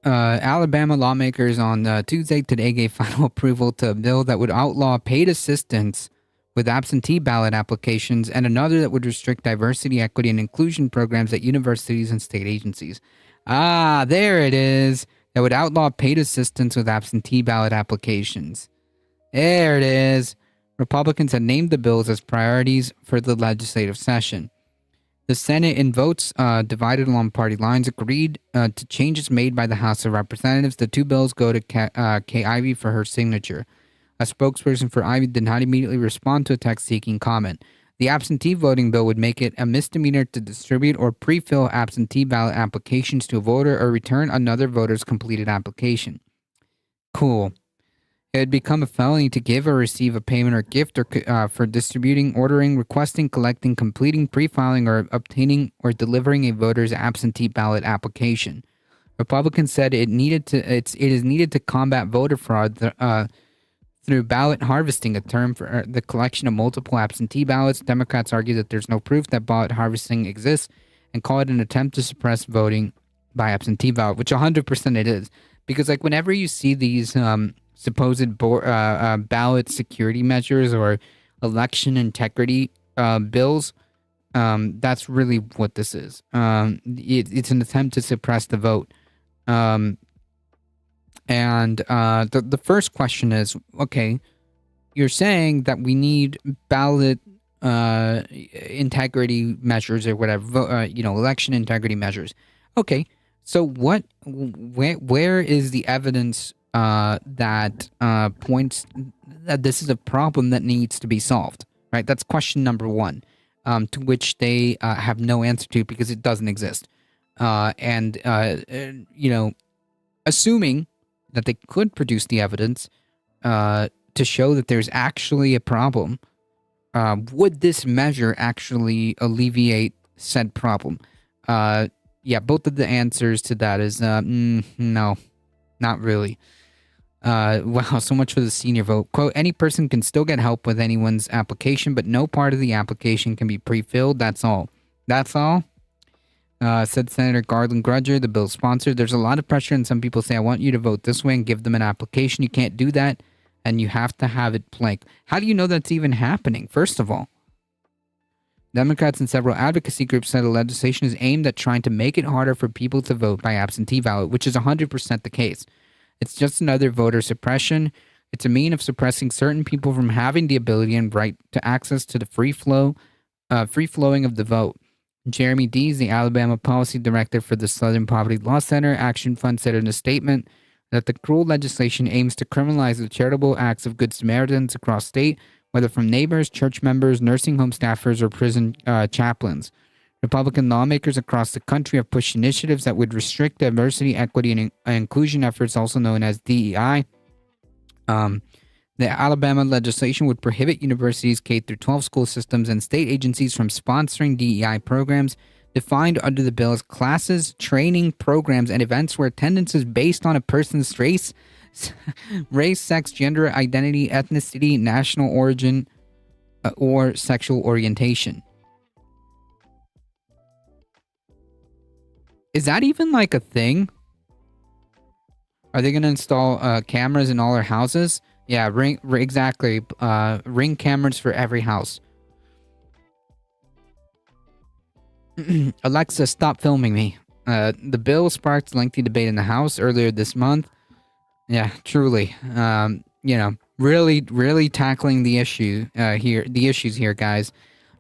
Alabama lawmakers on Tuesday today gave final approval to a bill that would outlaw paid assistance with absentee ballot applications and another that would restrict diversity, equity, and inclusion programs at universities and state agencies. Ah, there it is. That would outlaw paid assistance with absentee ballot applications. There it is. Republicans had named the bills as priorities for the legislative session. The Senate, in votes divided along party lines, agreed to changes made by the House of Representatives. The two bills go to Kay Ivey for her signature. A spokesperson for Ivey did not immediately respond to a text seeking comment. The absentee voting bill would make it a misdemeanor to distribute or pre-fill absentee ballot applications to a voter or return another voter's completed application. Cool. It would become a felony to give or receive a payment or gift or for distributing, ordering, requesting, collecting, completing, pre-filing, or obtaining or delivering a voter's absentee ballot application. Republicans said it is needed to combat voter fraud through ballot harvesting, a term for the collection of multiple absentee ballots. Democrats argue that there's no proof that ballot harvesting exists and call it an attempt to suppress voting by absentee ballot, which 100% it is. Because like whenever you see these supposed ballot security measures or election integrity bills, that's really what this is. It's an attempt to suppress the vote. And the first question is, okay, you're saying that we need ballot integrity measures or whatever, election integrity measures. Okay, so where is the evidence that points that this is a problem that needs to be solved? Right, that's question number one, to which they have no answer to because it doesn't exist. Assuming that they could produce the evidence to show that there's actually a problem, would this measure actually alleviate said problem? Both of the answers to that is no, not really. Wow, so much for the senior vote. Quote, any person can still get help with anyone's application, but no part of the application can be pre-filled. That's all. That's all? Said Senator Garland Grudger, the bill's sponsor. There's a lot of pressure, and some people say, I want you to vote this way and give them an application. You can't do that, and you have to have it blank. How do you know that's even happening, first of all? Democrats and several advocacy groups said the legislation is aimed at trying to make it harder for people to vote by absentee ballot, which is 100% the case. It's just another voter suppression. It's a mean of suppressing certain people from having the ability and right to access to the free flowing of the vote. Jeremy Dees, the Alabama policy director for the Southern Poverty Law Center Action Fund, said in a statement that the cruel legislation aims to criminalize the charitable acts of Good Samaritans across state, whether from neighbors, church members, nursing home staffers, or prison chaplains. Republican lawmakers across the country have pushed initiatives that would restrict diversity, equity, and inclusion efforts, also known as DEI. The Alabama legislation would prohibit universities, K-12 school systems, and state agencies from sponsoring DEI programs defined under the bill as classes, training, programs, and events where attendance is based on a person's race, sex, gender identity, ethnicity, national origin, or sexual orientation. Is that even like a thing? Are they going to install cameras in all our houses? Yeah, exactly. Ring cameras for every house. Alexa, stop filming me. The bill sparked lengthy debate in the House earlier this month. Yeah, truly. Really tackling the issue here. The issues here, guys.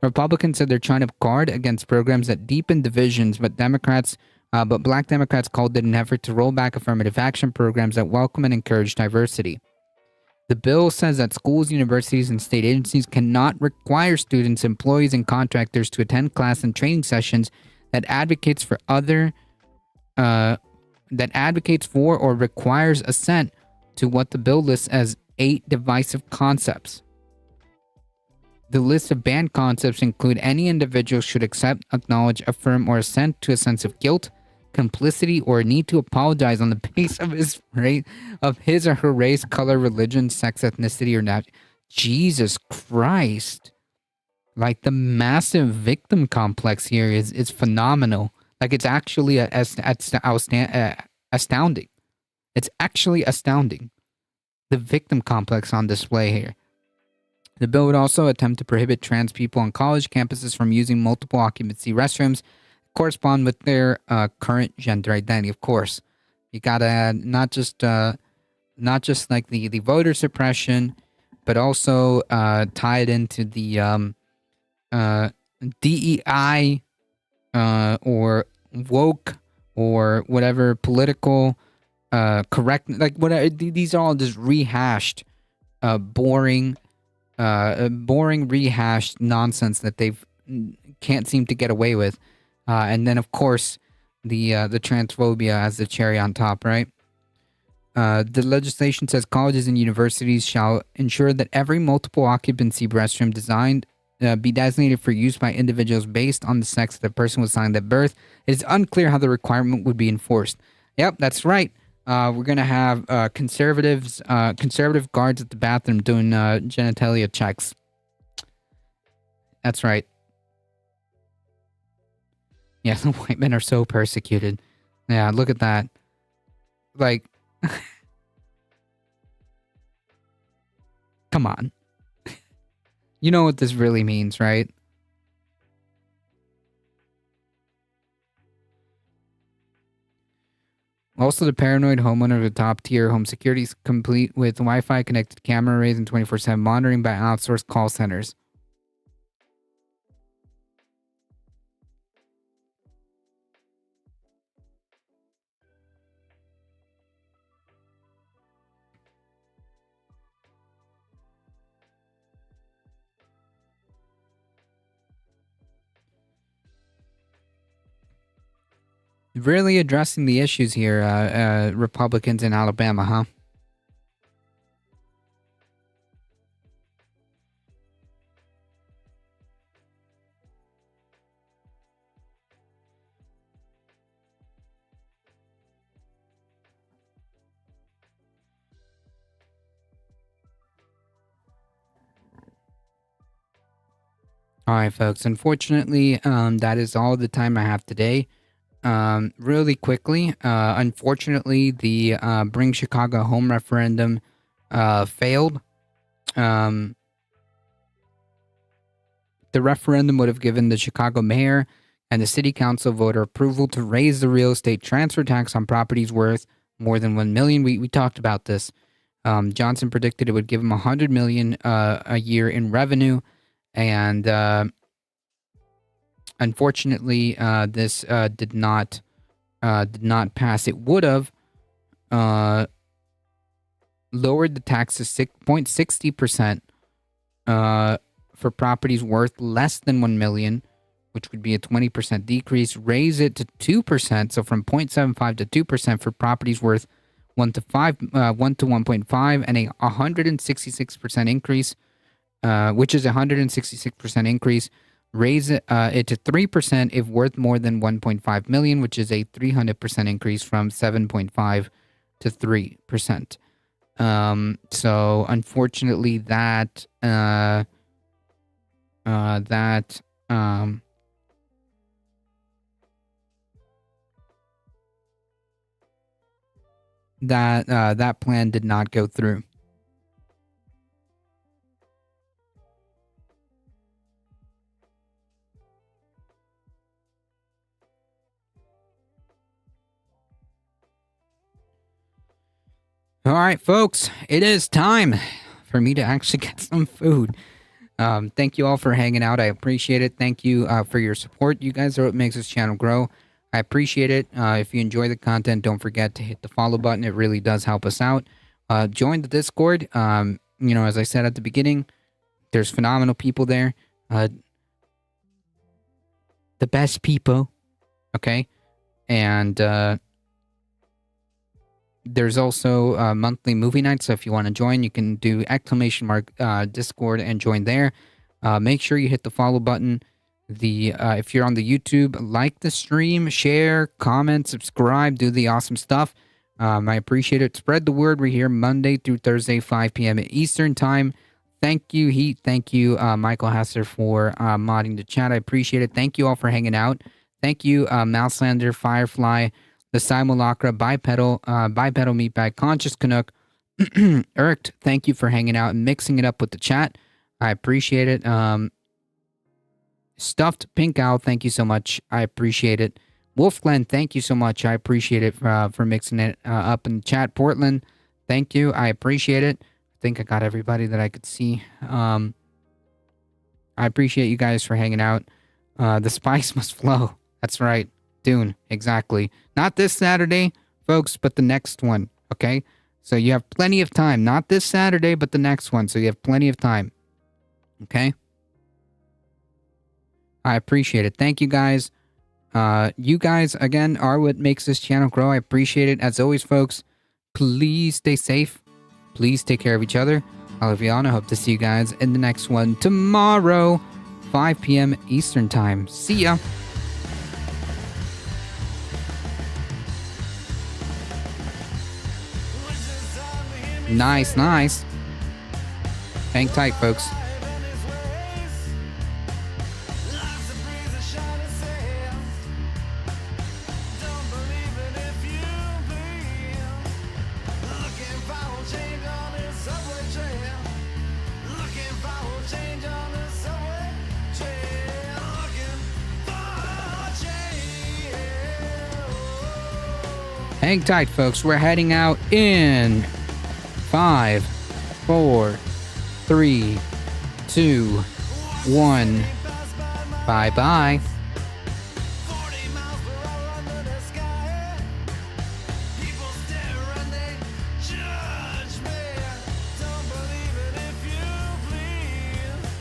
Republicans said they're trying to guard against programs that deepen divisions, but Black Democrats called it an effort to roll back affirmative action programs that welcome and encourage diversity. The bill says that schools, universities, and state agencies cannot require students, employees, and contractors to attend class and training sessions that advocates for or requires assent to what the bill lists as 8 divisive concepts. The list of banned concepts include any individual should accept, acknowledge, affirm, or assent to a sense of guilt, complicity, or a need to apologize on the basis of his or her race, color, religion, sex, ethnicity, or not. Jesus Christ. Like, the massive victim complex here is phenomenal. Like, it's actually astounding. It's actually astounding. The victim complex on display here. The bill would also attempt to prohibit trans people on college campuses from using multiple occupancy restrooms correspond with their current gender identity. Of course, you gotta add not just like the voter suppression, but also tie it into the DEI or woke or whatever political correct, like whatever. These are all just rehashed, boring rehashed nonsense that they can't seem to get away with. And then, of course, the transphobia as the cherry on top, right? The legislation says colleges and universities shall ensure that every multiple occupancy restroom designed be designated for use by individuals based on the sex that the person was assigned at birth. It is unclear how the requirement would be enforced. Yep, that's right. We're gonna have conservative guards at the bathroom doing genitalia checks. That's right. Yeah, the white men are so persecuted. Yeah, look at that. Like, come on. You know what this really means, right? Also, the paranoid homeowner of the top-tier home security is complete with Wi-Fi connected camera arrays and 24/7 monitoring by outsourced call centers. Really addressing the issues here, Republicans in Alabama, huh? All right, folks. Unfortunately, that is all the time I have today. Really quickly, unfortunately, the Bring Chicago Home referendum failed. The referendum would have given the Chicago mayor and the city council voter approval to raise the real estate transfer tax on properties worth more than $1 million. We talked about this. Johnson predicted it would give him $100 million a year in revenue, and unfortunately, this did not pass. It would have lowered the tax to 6.60% for properties worth less than $1 million, which would be a 20% decrease. Raise it to 2%, so from 0.75 to 2% for properties worth 1 to 1.5, and a 166% increase, which is a 166% increase. Raise it to 3% if worth more than 1.5 million, which is a 300% increase from 7.5 to 3%. So unfortunately, that plan did not go through. All right, folks, it is time for me to actually get some food. Thank you all for hanging out. I appreciate it. Thank you for your support. You guys are what makes this channel grow. I appreciate it. If you enjoy the content, don't forget to hit the follow button. It really does help us out. Join the Discord. As I said at the beginning, there's phenomenal people there. The best people. Okay? And there's also monthly movie nights, so if you want to join, you can do ! Discord and join there. Make sure you hit the follow button. If you're on the YouTube, like the stream, share, comment, subscribe, do the awesome stuff. I appreciate it. Spread the word. We're here Monday through Thursday, 5 p.m. Eastern Time. Thank you, Heat. Thank you, Michael Hasser, for modding the chat. I appreciate it. Thank you all for hanging out. Thank you, Mouselander, Firefly, the Simulacra, Bipedal Meatbag, Conscious Canuck, Irked, thank you for hanging out and mixing it up with the chat. I appreciate it. Stuffed Pink Owl, thank you so much. I appreciate it. Wolf Glenn, thank you so much. I appreciate it for mixing it up in the chat. Portland, thank you. I appreciate it. I think I got everybody that I could see. I appreciate you guys for hanging out. The spice must flow. That's right. Dune, exactly. Not this Saturday, folks, but the next one, okay? So you have plenty of time. Not this Saturday, but the next one. So you have plenty of time, okay? I appreciate it. Thank you, guys. You guys, again, are what makes this channel grow. I appreciate it. As always, folks, please stay safe. Please take care of each other. I love you all, and I hope to see you guys in the next one tomorrow, 5 p.m. Eastern Time. See ya. Nice, nice. Hang tight, folks. Hang tight, folks. We're heading out in 5, 4, 3, 2, 1. Bye-bye.